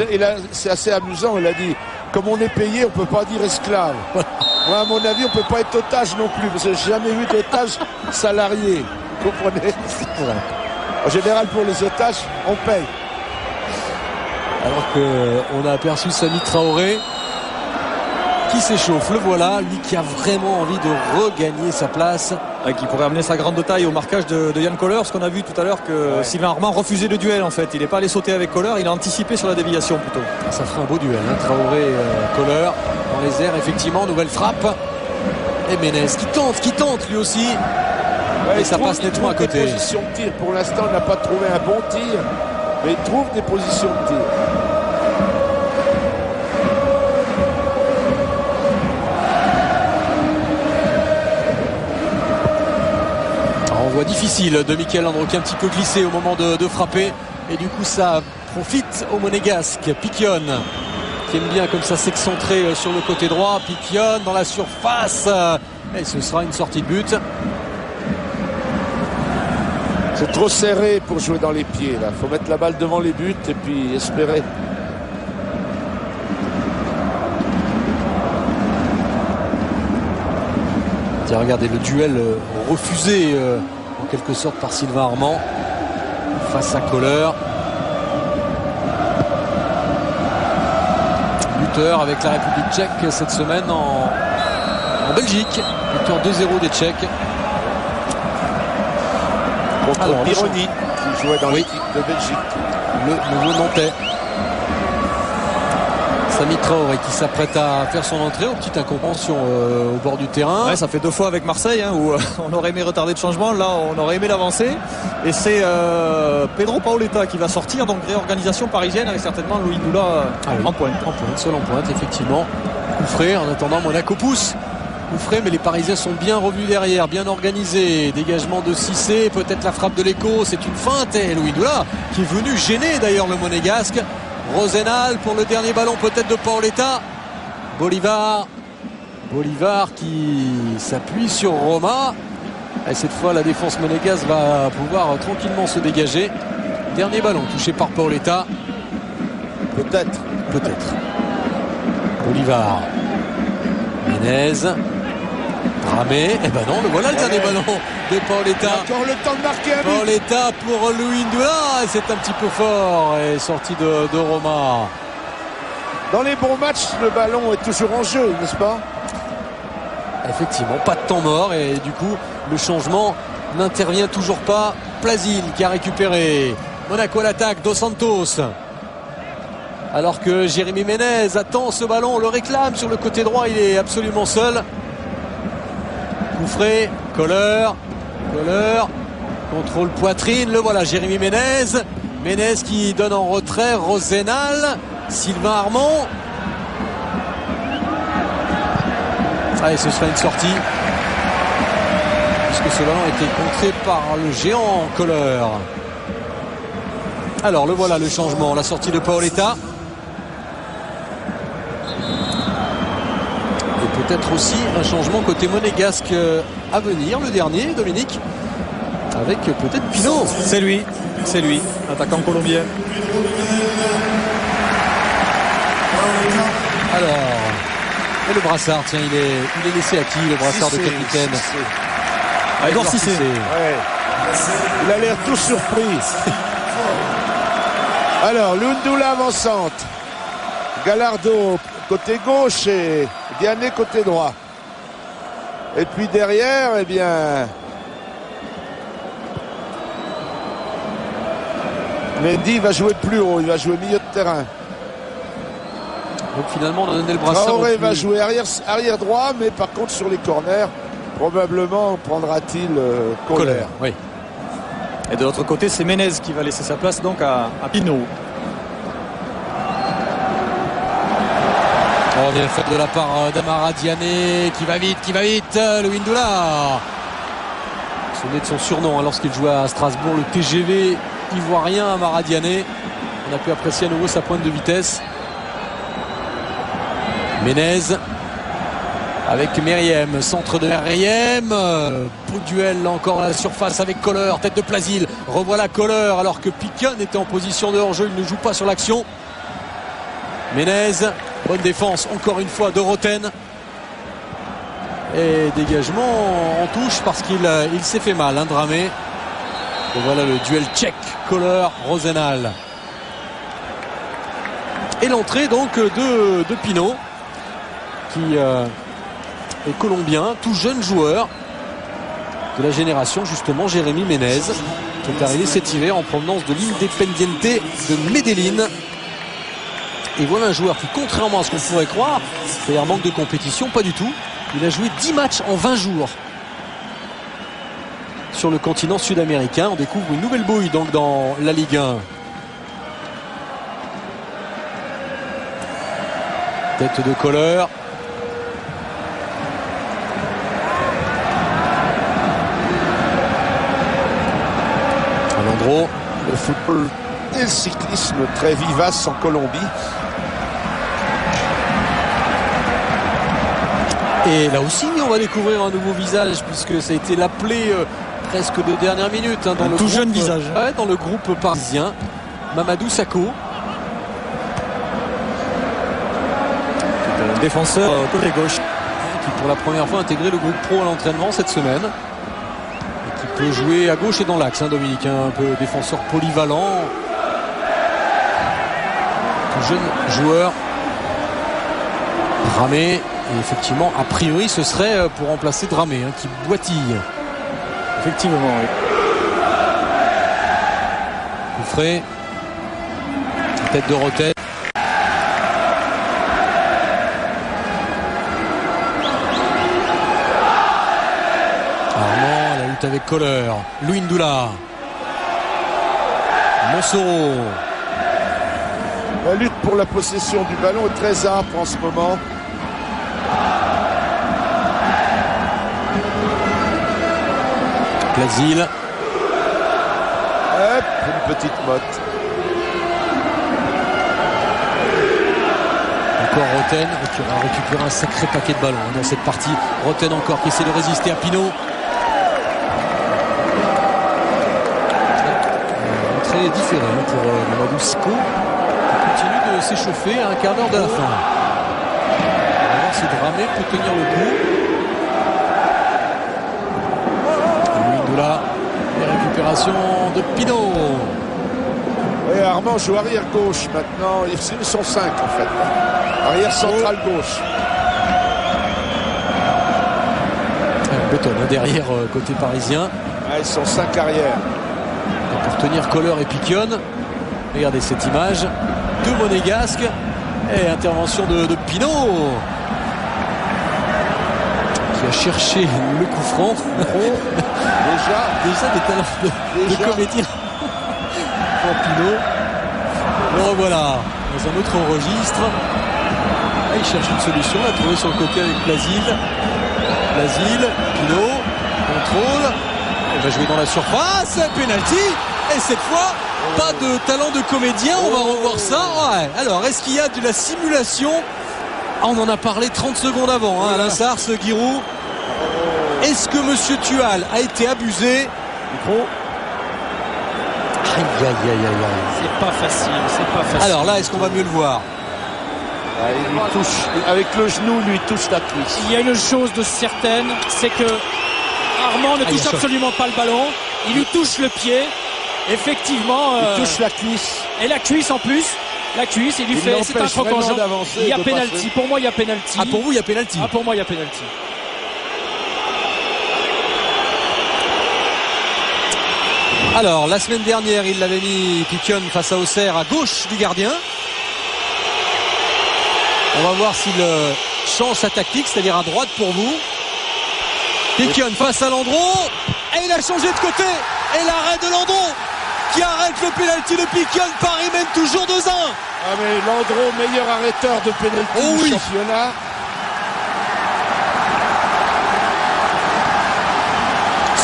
C'est assez amusant, il a dit comme on est payé, on ne peut pas dire esclave. Moi, à mon avis, on ne peut pas être otage non plus, parce que je n'ai jamais vu d'otage salarié. Vous comprenez? En général, pour les otages, on paye. Alors qu'on a aperçu Samy Traoré qui s'échauffe, le voilà, lui qui a vraiment envie de regagner sa place. Et qui pourrait amener sa grande taille au marquage de Yann Kohler, ce qu'on a vu tout à l'heure que Sylvain Armand refusait le duel en fait. Il n'est pas allé sauter avec Kohler, il a anticipé sur la déviation plutôt. Ça ferait un beau duel, Traoré Kohler dans les airs, effectivement, nouvelle frappe. Et Ménez qui tente lui aussi. Et ça passe nettement à côté. Des positions de tir. Pour l'instant, on n'a pas trouvé un bon tir, mais il trouve des positions de tir. Difficile de Michael Landreau qui a un petit peu glissé au moment de frapper et du coup ça profite au Monégasque. Piquen qui aime bien comme ça s'excentrer sur le côté droit. Piquen dans la surface et ce sera une sortie de but. C'est trop serré pour jouer dans les pieds là. Faut mettre la balle devant les buts et puis espérer. Tiens, regardez le duel refusé en quelque sorte par Sylvain Armand face à Kohler. Buteur avec la République tchèque cette semaine en Belgique. Buteur 2-0 des Tchèques. Contre Pironi qui jouait dans l'équipe de Belgique. Le nouveau Nantais. Samy Traoré qui s'apprête à faire son entrée aux petites incompréhensions au bord du terrain. Ouais, ça fait 2 fois avec Marseille où on aurait aimé retarder de changement. Là, on aurait aimé l'avancer. Et c'est Pedro Paoletta qui va sortir. Donc réorganisation parisienne avec certainement Louis Doula en pointe. Seul en pointe, effectivement. Coup frais. En attendant, Monaco pousse. Coup frais, mais les Parisiens sont bien revus derrière, bien organisés. Dégagement de Cissé, peut-être la frappe de l'Echo. C'est une feinte. Et Louis Doula qui est venu gêner d'ailleurs le Monégasque. Rosenal pour le dernier ballon peut-être de Paoletta. Bolivar qui s'appuie sur Roma. Et cette fois la défense monégasque va pouvoir tranquillement se dégager. Dernier ballon touché par Paoletta. Peut-être. Bolivar. Ménez. Dramé. Et ben non, voilà le dernier ballon de Paoletta. Encore le temps de marquer un but. Paoletta pour Louis Ndoula. C'est un petit peu fort. Et sortie de Roma. Dans les bons matchs, le ballon est toujours en jeu, n'est-ce pas? Effectivement, pas de temps mort. Et du coup, le changement n'intervient toujours pas. Plasil qui a récupéré. Monaco à l'attaque. Dos Santos. Alors que Jérémy Ménez attend ce ballon, le réclame sur le côté droit. Il est absolument seul. Coup frais, Kohler, contrôle poitrine, le voilà Jérémy Ménez qui donne en retrait, Rosenal, Sylvain Armand. Allez, ce sera une sortie puisque ce ballon a été contré par le géant Kohler. Alors le voilà le changement, la sortie de Paoletta. Et peut-être aussi un changement côté monégasque à venir, le dernier, Dominique, avec peut-être Pino. C'est lui, attaquant colombien. Alors, et le brassard, tiens, il est laissé à qui, le brassard de capitaine? Edouard Cissé. Ouais. Il a l'air tout surpris. Alors, Lundula avançante. Gallardo côté gauche et Vianney côté droit. Et puis derrière, eh bien, Mendy va jouer plus haut, il va jouer milieu de terrain. Donc finalement, on a donné le brassard. Traoré va jouer arrière droit, mais par contre sur les corners, probablement prendra-t-il Kohler. Oui. Et de l'autre côté, c'est Menez qui va laisser sa place donc à Pino. Oh, bien fait de la part d'Amara Diané qui va vite, le Windula. Souvenez de son surnom lorsqu'il jouait à Strasbourg, le TGV ivoirien. Amara Diané. On a pu apprécier à nouveau sa pointe de vitesse. Menez avec Meriem, centre de Meriem, beau duel encore à la surface avec Kohler, tête de Plasil, revoilà Kohler alors que Piquion était en position de hors-jeu, il ne joue pas sur l'action. Menez, bonne défense encore une fois de Roten, et dégagement en touche parce qu'il s'est fait mal, Dramé. Et voilà le duel tchèque, Kohler-Rosenal. Et l'entrée donc de Pino, qui est colombien, tout jeune joueur de la génération justement, Jérémy Menez, qui est arrivé cet hiver en provenance de l'Independiente de Medellín. Et voilà un joueur qui, contrairement à ce qu'on pourrait croire, c'est-à-dire manque de compétition, pas du tout. Il a joué 10 matchs en 20 jours sur le continent sud-américain. On découvre une nouvelle bouille donc dans la Ligue 1. Tête de Kohler. Alandro. Le football et le cyclisme très vivace en Colombie. Et là aussi, on va découvrir un nouveau visage puisque ça a été l'appelé presque de dernière minute dans un le tout groupe, jeune visage. Dans le groupe parisien. Mamadou Sakho. Défenseur côté gauche. Qui pour la première fois a intégré le groupe pro à l'entraînement cette semaine. Et qui peut jouer à gauche et dans l'axe, Dominique. Un peu défenseur polyvalent. Tout jeune joueur. Dramé. Et effectivement, a priori, ce serait pour remplacer Dramé, qui boitille. Effectivement, oui. Coufré. Tête de Roten. Armand, la lutte avec Kohler. Lundula. Monsoro. La lutte pour la possession du ballon est très âpre en ce moment. Plasil. Hop, une petite motte. Encore Roten qui aura récupéré un sacré paquet de ballons dans cette partie. Roten encore qui essaie de résister à Pino. Entrée différée pour Mamadou Sakho, qui continue de s'échauffer à un quart d'heure de la fin. On va voir si Dramé peut tenir le coup. Là, les récupérations de Pino. Et Armand joue arrière gauche maintenant. Ils sont 5 en fait. Arrière central gauche. Béton derrière côté parisien. Ils sont 5 arrière. Et pour tenir Kohler et Piquion. Regardez cette image. 2 monégasques. Et intervention de Pino. Qui a cherché le coup franc. Déjà des talents de comédien pour Pino. Le revoilà dans un autre registre. Et il cherche une solution à trouver sur le côté avec Plasil. Pino, contrôle. Il va jouer dans la surface. Penalty. Et cette fois, Pas de talent de comédien, on va revoir ça. Ouais. Alors, est-ce qu'il y a de la simulation? On en a parlé 30 secondes avant, hein, Alain Sars, Giroud. Est-ce que Monsieur Tual a été abusé? Micro. Aïe, aïe, aïe, aïe, aïe. C'est pas facile. Alors là, est-ce qu'on va mieux le voir? Il lui touche, avec le genou, lui touche la cuisse. Il y a une chose de certaine, c'est que Armand ne touche absolument pas le ballon. Il lui touche le pied. Effectivement. Il touche la cuisse. Et la cuisse en plus. La cuisse, il lui fait. C'est un croc en jambe. Il y a pénalty. Pour moi, il y a pénalty. Ah, pour vous, il y a pénalty. Ah, pour moi, il y a pénalty. Alors, la semaine dernière, il l'avait mis Piquion face à Auxerre à gauche du gardien. On va voir s'il change sa tactique, c'est-à-dire à droite pour vous. Piquion face à Landreau. Et il a changé de côté. Et l'arrêt de Landreau qui arrête le pénalty de Piquion. Paris mène toujours 2-1. Ah mais Landreau, meilleur arrêteur de pénalty du championnat.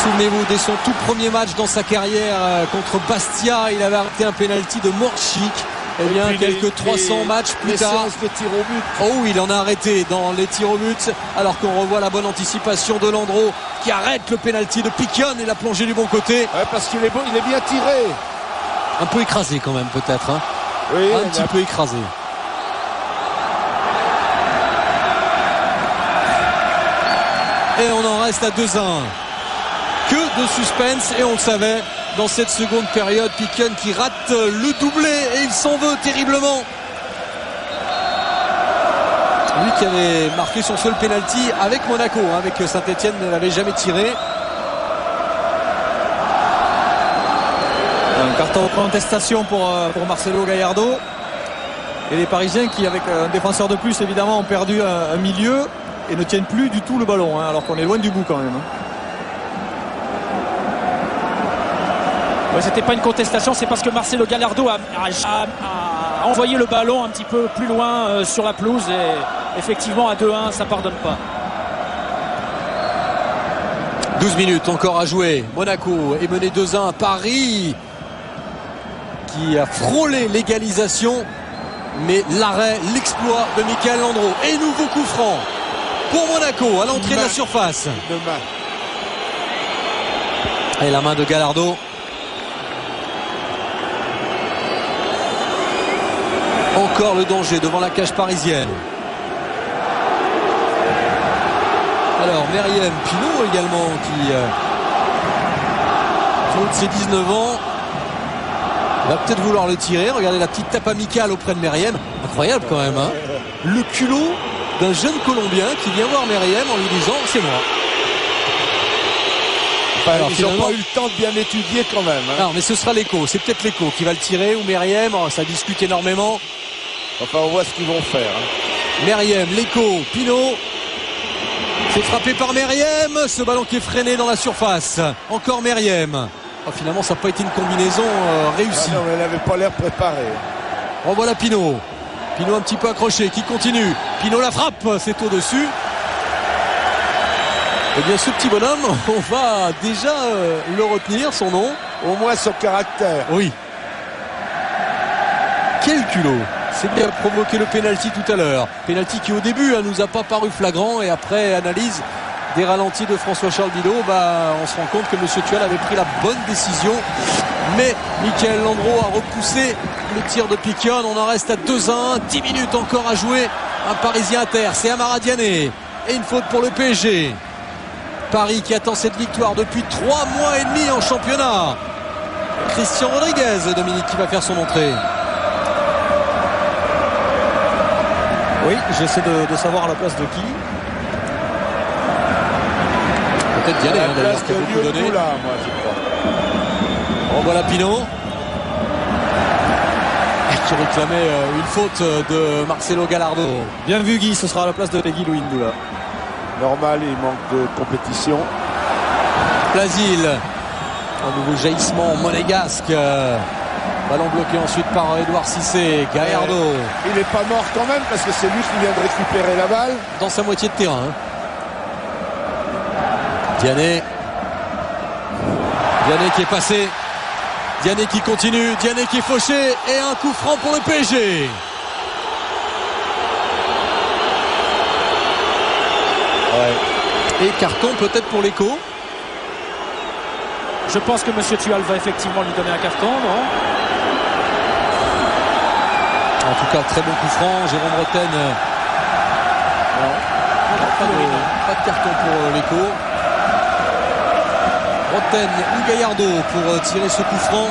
Souvenez-vous, dès son tout premier match dans sa carrière contre Bastia, il avait arrêté un pénalty de Morchik. Eh bien, quelques 300 matchs plus tard. De tir au but. Oh oui, il en a arrêté dans les tirs au but. Alors qu'on revoit la bonne anticipation de Landreau qui arrête le pénalty de Piquion et la plongée du bon côté. Ouais, parce qu'il est bon, il est bien tiré. Un peu écrasé quand même peut-être. Hein. Oui, un petit peu écrasé. Et on en reste à 2-1. Que de suspense, et on le savait dans cette seconde période. Piquion qui rate le doublé et il s'en veut terriblement. Lui qui avait marqué son seul penalty avec Monaco, hein, avec Saint-Etienne, ne l'avait jamais tiré. Un carton de contestation pour Marcelo Gallardo. Et les Parisiens qui, avec un défenseur de plus évidemment, ont perdu un milieu et ne tiennent plus du tout le ballon, hein, alors qu'on est loin du bout quand même. Ouais, c'était pas une contestation, c'est parce que Marcelo Gallardo a envoyé le ballon un petit peu plus loin sur la pelouse et effectivement à 2-1 ça pardonne pas. 12 minutes encore à jouer. Monaco est mené 2-1. Paris qui a frôlé l'égalisation, mais l'arrêt, l'exploit de Michael Landreau. Et nouveau coup franc pour Monaco à l'entrée de la surface. Et la main de Gallardo. Encore le danger devant la cage parisienne. Alors Meriem Pinot également qui de ses 19 ans va peut-être vouloir le tirer. Regardez la petite tape amicale auprès de Meriem. Incroyable quand même, hein. Le culot d'un jeune Colombien qui vient voir Meriem en lui disant c'est moi. Alors, ils n'ont pas eu le temps de bien étudier quand même. Hein. Non, mais ce sera l'écho. C'est peut-être l'écho qui va le tirer ou Meriem. Oh, ça discute énormément. Enfin, on voit ce qu'ils vont faire. Hein. Meriem, l'écho, Pinot. C'est frappé par Meriem. Ce ballon qui est freiné dans la surface. Encore Meriem. Oh, finalement, ça n'a pas été une combinaison réussie. Ah non, mais elle n'avait pas l'air préparée. Revoilà Pinot. Pinot un petit peu accroché, qui continue. Pinot la frappe, c'est au-dessus. Eh bien, ce petit bonhomme, on va déjà le retenir, son nom. Au moins son caractère. Oui. Quel culot. C'est bien provoqué le pénalty tout à l'heure. Pénalty qui au début nous a pas paru flagrant et après analyse des ralentis de François-Charles Bidot, on se rend compte que M. Tual avait pris la bonne décision. Mais Michael Landreau a repoussé le tir de Piquion. On en reste à 2-1. 10 minutes encore à jouer. Un Parisien à terre. C'est Amara Diané. Et une faute pour le PSG. Paris qui attend cette victoire depuis 3 mois et demi en championnat. Christian Rodriguez, Dominique, qui va faire son entrée. Oui, j'essaie de savoir à la place de qui. Peut-être Diané, d'ailleurs, qui a beaucoup donné. Là, moi, je crois. On voit la Pinot. Qui réclamait une faute de Marcelo Gallardo. Bien vu, Guy, ce sera à la place de Peggy Louindoula. Normal, il manque de compétition. Plasil. Un nouveau jaillissement monégasque. Ballon bloqué ensuite par Edouard Cissé. Gallardo. Il n'est pas mort quand même parce que c'est lui qui vient de récupérer la balle. Dans sa moitié de terrain. Diané. Diané qui est passé Diané qui continue, Diané qui est fauché et un coup franc pour le PSG. Ouais. Et carton peut-être pour l'Eco. Je pense que M. Tual va effectivement lui donner un carton, non? En tout cas, très bon coup franc. Jérôme Roten. Pas de carton pour l'Eco. Roten ou Gallardo pour tirer ce coup franc.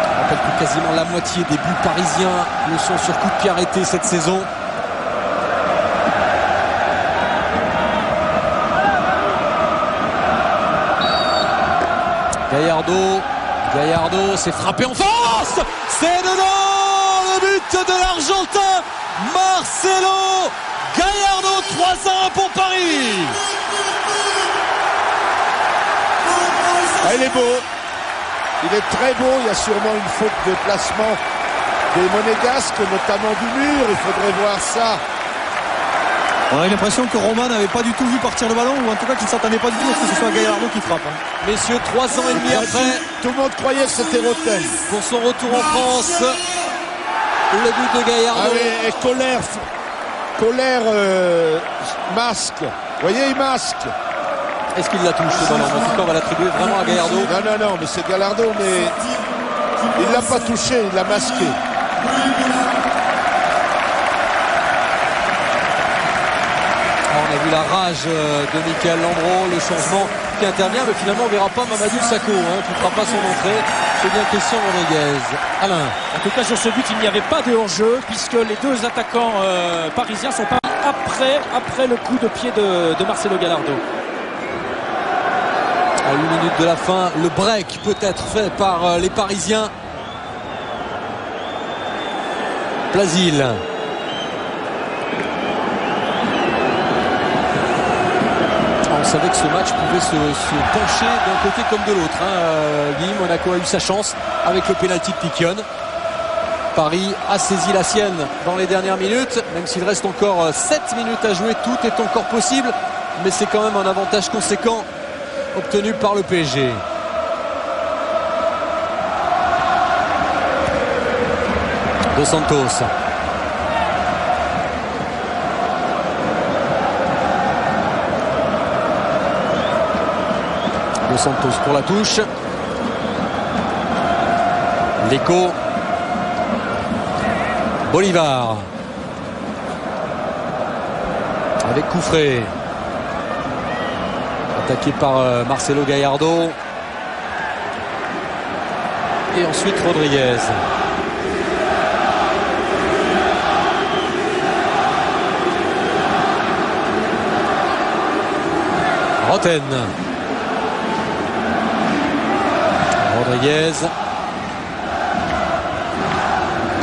Je rappelle que quasiment la moitié des buts parisiens ne sont sur coup de pied arrêté cette saison. Gallardo, c'est frappé en face, c'est dedans, le but de l'Argentin Marcelo Gallardo, 3-1 pour Paris. Il est beau, il est très beau, il y a sûrement une faute de placement des Monégasques, notamment du mur, il faudrait voir ça. On a l'impression que Romain n'avait pas du tout vu partir le ballon, ou en tout cas qu'il ne s'attendait pas du tout à ce que ce soit Gallardo qui frappe. Messieurs, 3 ans et demi après, tout le monde croyait que c'était Roten. Pour son retour en France, le but de Gallardo. Ah oui, et Colère masque. Vous voyez, il masque. Est-ce qu'il la touche ce ballon? En tout cas, on va l'attribuer vraiment à Gallardo. Non, mais c'est Gallardo, mais il ne l'a pas touché, il l'a masqué. On a vu la rage de Michael Landreau, le changement qui intervient, mais finalement on ne verra pas Mamadou Sakho qui ne fera pas son entrée. C'est bien Christian Rodriguez. Alain. En tout cas sur ce but il n'y avait pas de hors-jeu puisque les deux attaquants parisiens sont pas après le coup de pied de Marcelo Gallardo. À 1 minute de la fin, le break peut être fait par les Parisiens. Plasil. On savait que ce match pouvait se pencher d'un côté comme de l'autre. Guy, Monaco a eu sa chance avec le pénalty de Piquion. Paris a saisi la sienne dans les dernières minutes, même s'il reste encore 7 minutes à jouer, tout est encore possible, mais c'est quand même un avantage conséquent obtenu par le PSG. Dos Santos. Dos Santos pour la touche. L'Eco. Bolivar. Avec Koufré. Attaqué par Marcelo Gallardo. Et ensuite Rodriguez. Roten. Rodriguez.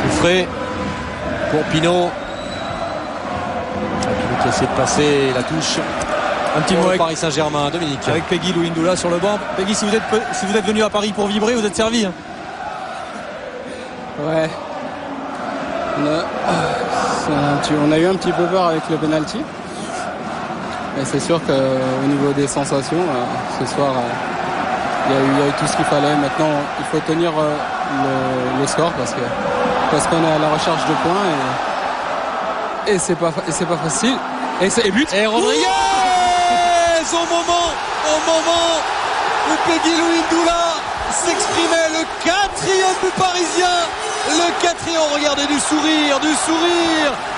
Koufré pour Pinot. Pinot qui essaie de passer la touche. Un petit mot avec Paris Saint-Germain, Dominique. Avec Peggy Louindoula sur le banc. Peggy, si vous êtes venu à Paris pour vibrer, vous êtes servi. Ouais. On a eu un petit peu peur avec le penalty. Mais c'est sûr qu'au niveau des sensations, ce soir, il y a eu tout ce qu'il fallait. Maintenant, il faut tenir le score parce qu'on est à la recherche de points et c'est pas facile. Et but. Et Rodriguez au moment où Peggy Louindoula s'exprimait, le 4e but parisien. Le 4e, regardez, du sourire.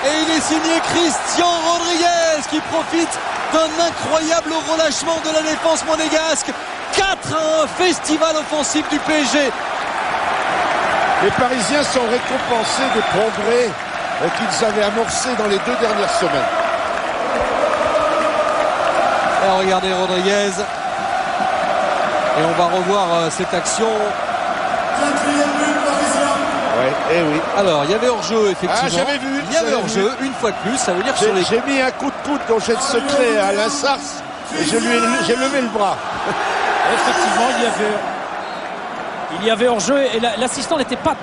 Et il est signé Christian Rodriguez qui profite d'un incroyable relâchement de la défense monégasque. 4-1, festival offensif du PSG. Les Parisiens sont récompensés des progrès qu'ils avaient amorcés dans les 2 dernières semaines. Et regardez Rodriguez. Et on va revoir cette action. 4e but parisien. Ouais, oui. Alors, il y avait hors-jeu, effectivement. Ah, j'avais vu. Il y avait hors-jeu, une fois de plus. Ça veut dire que sur les... J'ai mis un coup de coude dont j'ai le secret à Alain Sars et j'ai levé le bras. Effectivement, il y avait hors-jeu et l'assistant n'était pas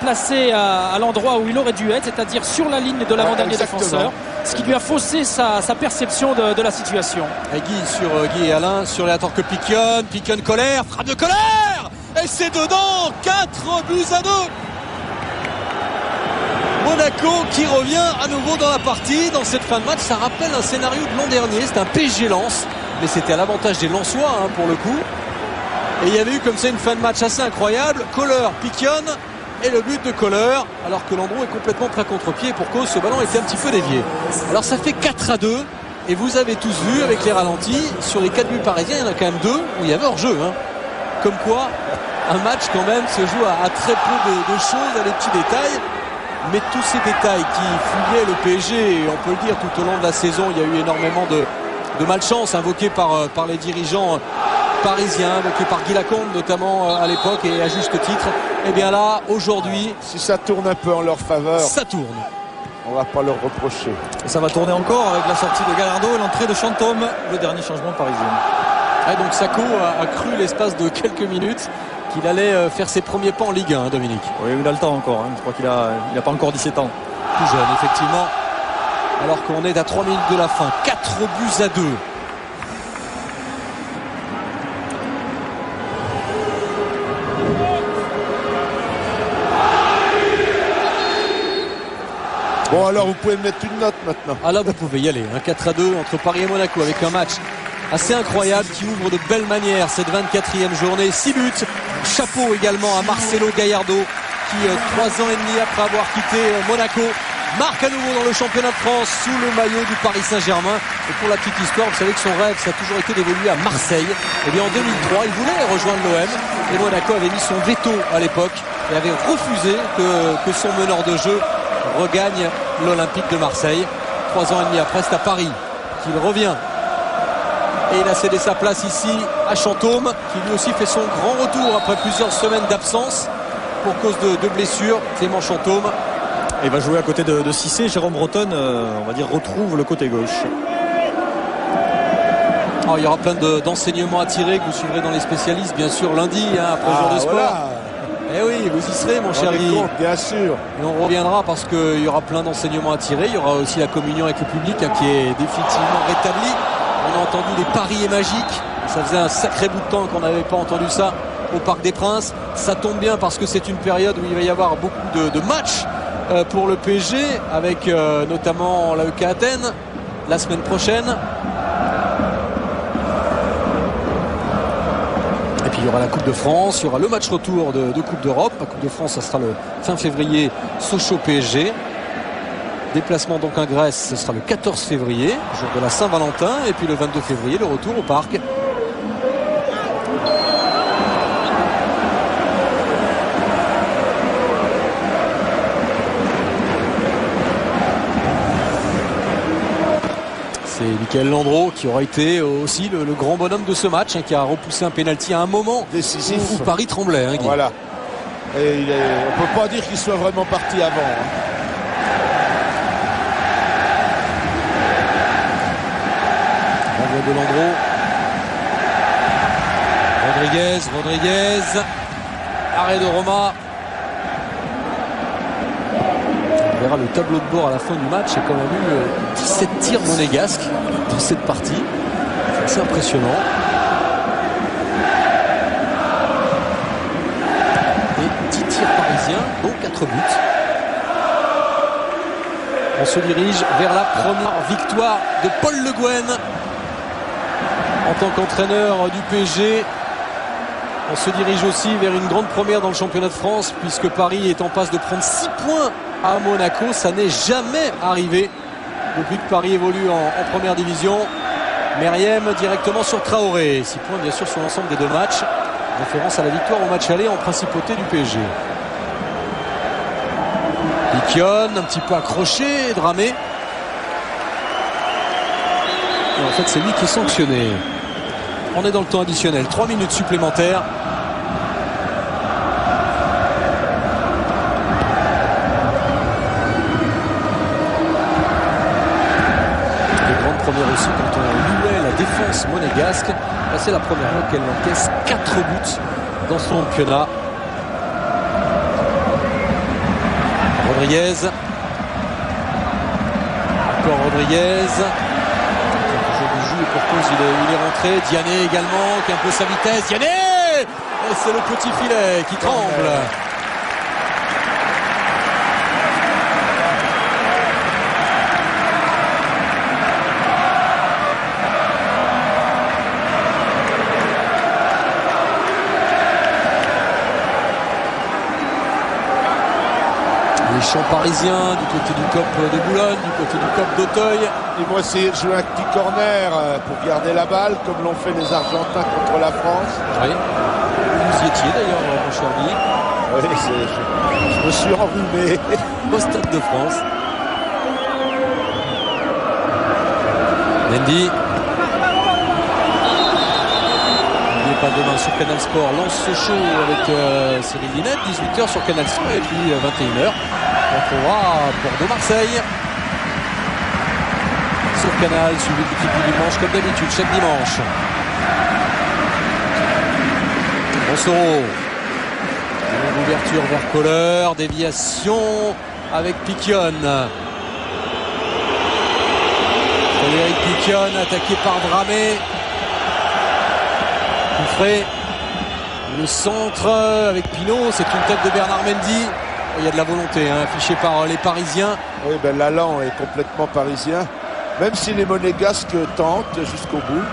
placé à l'endroit où il aurait dû être, c'est-à-dire sur la ligne de l'avant-dernier défenseur, ce qui lui a faussé sa perception de la situation. Et Guy et Alain sur les attentes que Piquion, Colère, frappe de Colère Et c'est dedans. 4 buts à 2. Monaco qui revient à nouveau dans la partie, dans cette fin de match. Ça rappelle un scénario de l'an dernier. C'était un PSG Lens, mais c'était à l'avantage des Lensois pour le coup. Et il y avait eu comme ça une fin de match assez incroyable. Kohler piquionne et le but de Kohler, alors que Landreau est complètement pris à contre-pied. Pour cause, ce ballon était un petit peu dévié. Alors ça fait 4-2. Et vous avez tous vu avec les ralentis, sur les 4 buts parisiens, il y en a quand même 2 où il y avait hors-jeu. Comme quoi, un match quand même se joue à très peu de choses, à des petits détails. Mais tous ces détails qui fouillaient le PSG, et on peut le dire tout au long de la saison, il y a eu énormément de malchance invoquée par les dirigeants parisiens, invoquée par Guy Lacombe notamment à l'époque et à juste titre. Et bien là, aujourd'hui, si ça tourne un peu en leur faveur, ça tourne. On va pas leur reprocher. Et ça va tourner encore avec la sortie de Gallardo et l'entrée de Chantôme, le dernier changement parisien. Et donc Sakho a cru l'espace de quelques minutes qu'il allait faire ses premiers pas en Ligue 1, Dominique. Oui, il a le temps encore. Je crois qu'il a pas encore 17 ans. Tout jeune, effectivement. Alors qu'on est à 3 minutes de la fin. 4 buts à 2. Bon, alors vous pouvez me mettre une note maintenant. Ah là, vous pouvez y aller. 4-2 entre Paris et Monaco avec un match assez incroyable qui ouvre de belles manières cette 24e journée. 6 buts. Chapeau également à Marcelo Gallardo qui 3 ans et demi après avoir quitté Monaco marque à nouveau dans le championnat de France sous le maillot du Paris Saint-Germain. Et pour la petite histoire, vous savez que son rêve, ça a toujours été d'évoluer à Marseille. Et bien en 2003, il voulait rejoindre l'OM et Monaco avait mis son veto à l'époque et avait refusé que son meneur de jeu regagne l'Olympique de Marseille. 3 ans et demi après, c'est à Paris qu'il revient. Et il a cédé sa place ici à Chantôme, qui lui aussi fait son grand retour après plusieurs semaines d'absence pour cause de blessures. Clément Chantôme. Et va jouer à côté de Cissé. Jérôme Breton, on va dire, retrouve le côté gauche. Alors, il y aura plein d'enseignements à tirer que vous suivrez dans les spécialistes, bien sûr, lundi, après jour de sport. Voilà. Eh oui, vous y serez, mon cher Guy. Bien sûr. Et on reviendra parce qu'il y aura plein d'enseignements à tirer. Il y aura aussi la communion avec le public qui est définitivement rétablie. On a entendu les paris magiques. Ça faisait un sacré bout de temps qu'on n'avait pas entendu ça au Parc des Princes. Ça tombe bien parce que c'est une période où il va y avoir beaucoup de matchs pour le PSG, avec notamment l'AEK Athènes la semaine prochaine. Et puis il y aura la Coupe de France, il y aura le match retour de Coupe d'Europe. La Coupe de France, ça sera le fin février, Sochaux-PSG. Déplacement donc en Grèce, ce sera le 14 février, jour de la Saint-Valentin. Et puis le 22 février, le retour au Parc. C'est Michael Landreau qui aura été aussi le grand bonhomme de ce match, qui a repoussé un pénalty à un moment décisif où Paris tremblait. Guy. Voilà. Et on ne peut pas dire qu'il soit vraiment parti avant. Renvoi de Landreau. Rodriguez. Arrêt de Roma. On verra le tableau de bord à la fin du match. Il y a quand même eu 17 tirs monégasques dans cette partie. C'est assez impressionnant. Et 10 tirs parisiens, dont 4 buts. On se dirige vers la première victoire de Paul Le Guen en tant qu'entraîneur du PSG. On se dirige aussi vers une grande première dans le championnat de France, puisque Paris est en passe de prendre 6 points à Monaco. Ça n'est jamais arrivé depuis que Paris évolue en première division. Meriem directement sur Traoré. 6 points bien sûr sur l'ensemble des 2 matchs. Référence à la victoire au match aller en principauté du PSG. Piquionne, un petit peu accroché, Dramé. Et en fait c'est lui qui est sanctionné. On est dans le temps additionnel, 3 minutes supplémentaires. Les grandes premières aussi quand on louait la défense monégasque. Là, c'est la première fois qu'elle encaisse 4 buts dans son championnat. Rodriguez. Encore Rodriguez. Et pour cause il est rentré. Diané également qui a un peu sa vitesse. Diané Et c'est le petit filet qui tremble. Les champs parisiens du côté du COP de Boulogne, du côté du COP d'Auteuil. Ils vont essayer de jouer un petit corner pour garder la balle, comme l'ont fait les Argentins contre la France. Oui. Vous y étiez d'ailleurs, mon cher Guy. Oui, je me suis enrhumé. Au Stade de France. Mendy. N'oubliez pas demain sur Canal Sport. Lance ce show avec Cyril Linette, 18h sur Canal Sport et puis 21h. On trouvera Bordeaux-Marseille sur Canal, suivi de l'équipe du dimanche comme d'habitude, chaque dimanche. Ronsoro. Ouverture vers Kohler, déviation avec Piquion. Frédéric Piquion attaqué par Dramé. Couffré. Le centre avec Pinot, c'est une tête de Bernard Mendy. Il y a de la volonté affichée par les Parisiens. Oui, ben l'allant est complètement parisien. Même si les Monégasques tentent jusqu'au bout.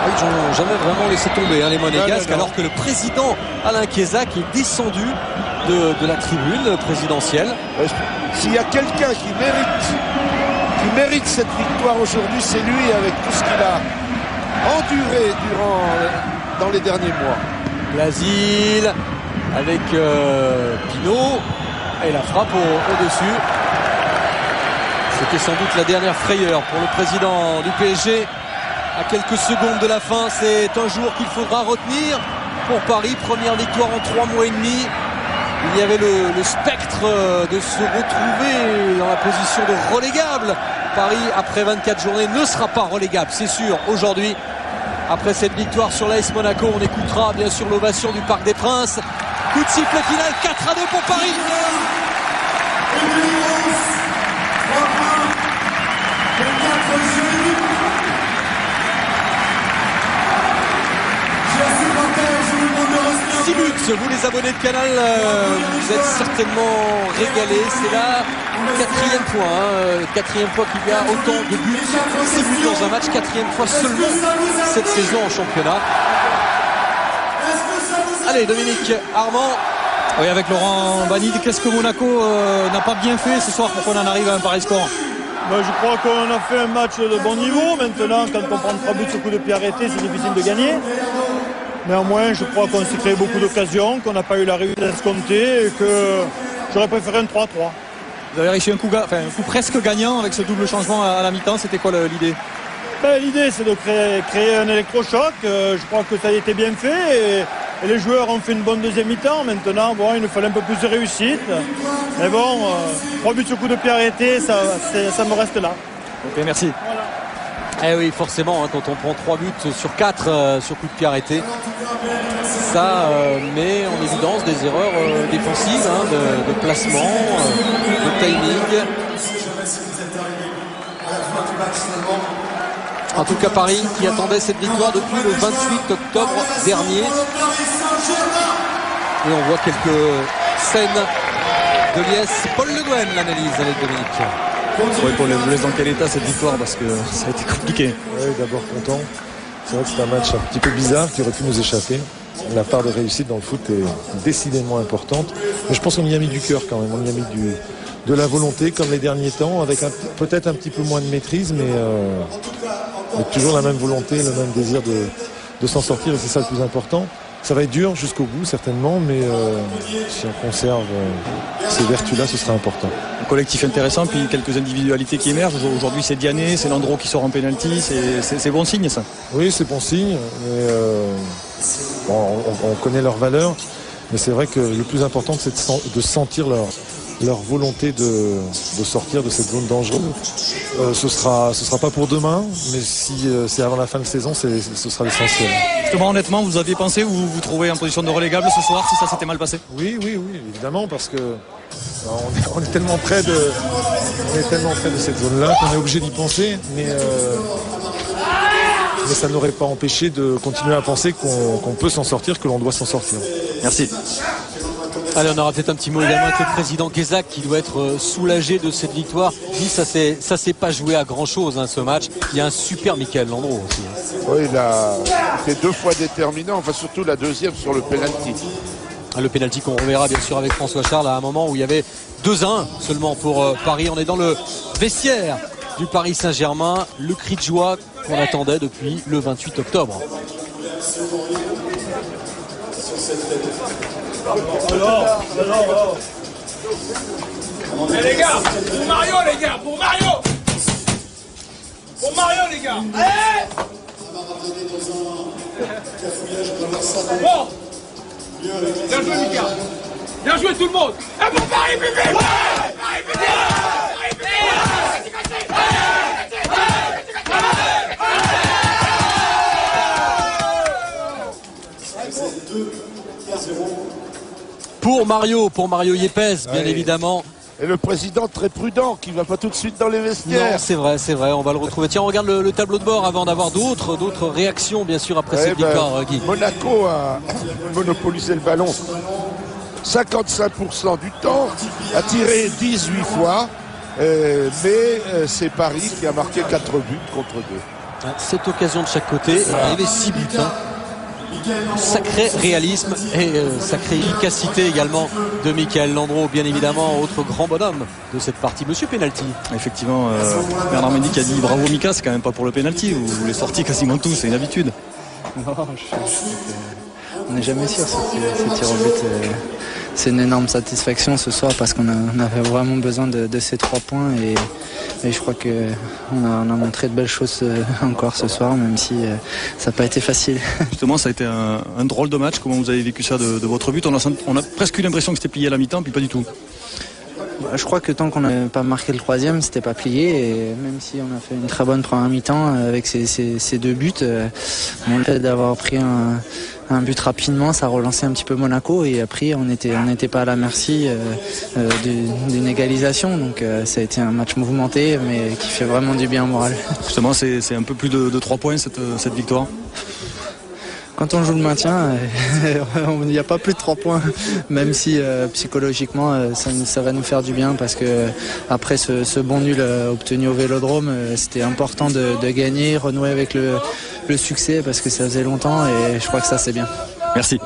Ils n'ont jamais vraiment laissé tomber les Monégasques, alors que le président Alain Chiesa qui est descendu de la tribune présidentielle. S'il y a quelqu'un qui mérite cette victoire aujourd'hui, c'est lui, avec tout ce qu'il a enduré dans les derniers mois. Blasile avec Pinot et la frappe au-dessus. C'était sans doute la dernière frayeur pour le président du PSG. À quelques secondes de la fin, c'est un jour qu'il faudra retenir pour Paris. Première victoire en 3 mois et demi. Il y avait le spectre de se retrouver dans la position de relégable. Paris, après 24 journées, ne sera pas relégable, c'est sûr, aujourd'hui. Après cette victoire sur l'AS Monaco, on écoutera bien sûr l'ovation du Parc des Princes. Coup de sifflet final, 4-2 pour Paris. Vous les abonnés de Canal, vous êtes certainement régalés. C'est la 4e fois, 4e fois qu'il y a autant de buts, 6 buts dans un match, 4e fois seulement cette saison en championnat. Allez, Dominique Armand. Oui, avec Laurent Banide, qu'est-ce que Monaco n'a pas bien fait ce soir pour qu'on en arrive à un pareil score? Je crois qu'on a fait un match de bon niveau. Maintenant, quand on prend 3 buts sur coup de pied arrêté, c'est difficile de gagner. Néanmoins, je crois qu'on s'est créé beaucoup d'occasions, qu'on n'a pas eu la réussite escomptée et que j'aurais préféré un 3-3. Vous avez réussi un coup presque gagnant avec ce double changement à la mi-temps. C'était quoi l'idée? L'idée, c'est de créer un électrochoc. Je crois que ça a été bien fait et les joueurs ont fait une bonne deuxième mi-temps. Maintenant, il nous fallait un peu plus de réussite. Mais 3 buts sur coup de pied arrêté, ça me reste là. Ok, merci. Voilà. Eh oui, forcément, quand on prend 3 buts sur 4 sur coup de pied arrêté, ça met en évidence des erreurs défensives, de placement, de timing. En tout cas, Paris qui attendait cette victoire depuis le 28 octobre dernier. Et on voit quelques scènes de liesse. Paul Le Guen, l'analyse avec Dominique. Oui, pour vous laisse dans quel état cette victoire, parce que ça a été compliqué. Oui, d'abord content. C'est vrai que c'est un match un petit peu bizarre qui aurait pu nous échapper. La part de réussite dans le foot est décidément importante. Mais je pense qu'on y a mis du cœur quand même. On y a mis de la volonté comme les derniers temps, avec peut-être un petit peu moins de maîtrise, mais toujours la même volonté, le même désir de s'en sortir, et c'est ça le plus important. Ça va être dur jusqu'au bout certainement, mais si on conserve ces vertus-là, ce sera important. Un collectif intéressant, puis quelques individualités qui émergent. Aujourd'hui, c'est Diané, c'est Landreau qui sort en pénalty. C'est bon signe, ça? Oui, c'est bon signe. Mais, on connaît leurs valeurs, mais c'est vrai que le plus important, c'est de sentir leur volonté de sortir de cette zone dangereuse. Ce sera pas pour demain, mais si c'est avant la fin de saison, ce sera l'essentiel. Justement, honnêtement, vous aviez pensé vous vous trouvez en position de relégable ce soir si ça s'était mal passé? Oui, évidemment, parce que on est tellement près de cette zone-là qu'on est obligé d'y penser, mais mais ça n'aurait pas empêché de continuer à penser qu'on peut s'en sortir, que l'on doit s'en sortir. Merci. Allez, on aura peut-être un petit mot également avec le président Guézac qui doit être soulagé de cette victoire. Il dit ça s'est pas joué à grand chose ce match. Il y a un super Michael Landreau aussi. Oui, il a été 2 fois déterminant, enfin surtout la deuxième sur le penalty. Le penalty qu'on reverra bien sûr avec François Charles à un moment où il y avait 2-1 seulement pour Paris. On est dans le vestiaire du Paris Saint-Germain. Le cri de joie qu'on attendait depuis le 28 octobre. Eh les gars, pour Mario les gars, pour Mario les gars. Bon, bien joué Mika, bien joué tout le monde. Et pour Paris Bibi, Paris Bibi, Pour Mario Yepes, bien évidemment. Et le président très prudent qui ne va pas tout de suite dans les vestiaires. Non, c'est vrai, on va le retrouver. Tiens, on regarde le tableau de bord avant d'avoir d'autres réactions, bien sûr, après cette victoire, Guy. Monaco a monopolisé le ballon 55% du temps, a tiré 18 fois, mais c'est Paris qui a marqué 4 buts contre 2. 7 occasions de chaque côté, il arrivé 6 buts. Sacré réalisme et sacrée efficacité également de Michael Landreau, bien évidemment, autre grand bonhomme de cette partie. Monsieur Penalty. Effectivement, Bernard Mendy qui a dit bravo Mika, c'est quand même pas pour le penalty, vous les sortis quasiment tous, c'est une habitude. Non, on n'est jamais sûr, ce tir au but. C'est une énorme satisfaction ce soir parce qu'on avait vraiment besoin de ces 3 points et je crois qu'on a montré de belles choses encore ce soir, même si ça n'a pas été facile. Justement, ça a été un drôle de match. Comment vous avez vécu ça de votre but? On a presque eu l'impression que c'était plié à la mi-temps, puis pas du tout. Je crois que tant qu'on n'avait pas marqué le 3e, c'était pas plié. Et même si on a fait une très bonne première mi-temps avec ces 2 buts, le fait d'avoir pris un but rapidement, ça a relancé un petit peu Monaco. Et après, on n'était pas à la merci d'une égalisation. Donc ça a été un match mouvementé, mais qui fait vraiment du bien au moral. Justement, c'est un peu plus de 3 points cette victoire. Quand on joue le maintien, il n'y a pas plus de 3 points, même si psychologiquement ça va nous faire du bien parce que après ce bon nul obtenu au Vélodrome, c'était important de gagner, renouer avec le succès parce que ça faisait longtemps et je crois que ça c'est bien. Merci.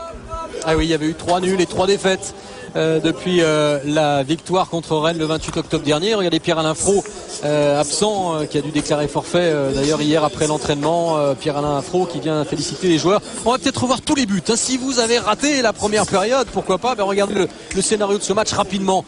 Ah oui, il y avait eu 3 nuls et 3 défaites depuis la victoire contre Rennes le 28 octobre dernier. Regardez Pierre-Alain Fro, absent, qui a dû déclarer forfait d'ailleurs hier après l'entraînement. Pierre-Alain Fro qui vient féliciter les joueurs. On va peut-être revoir tous les buts. Si vous avez raté la première période, pourquoi pas, regardez le scénario de ce match rapidement.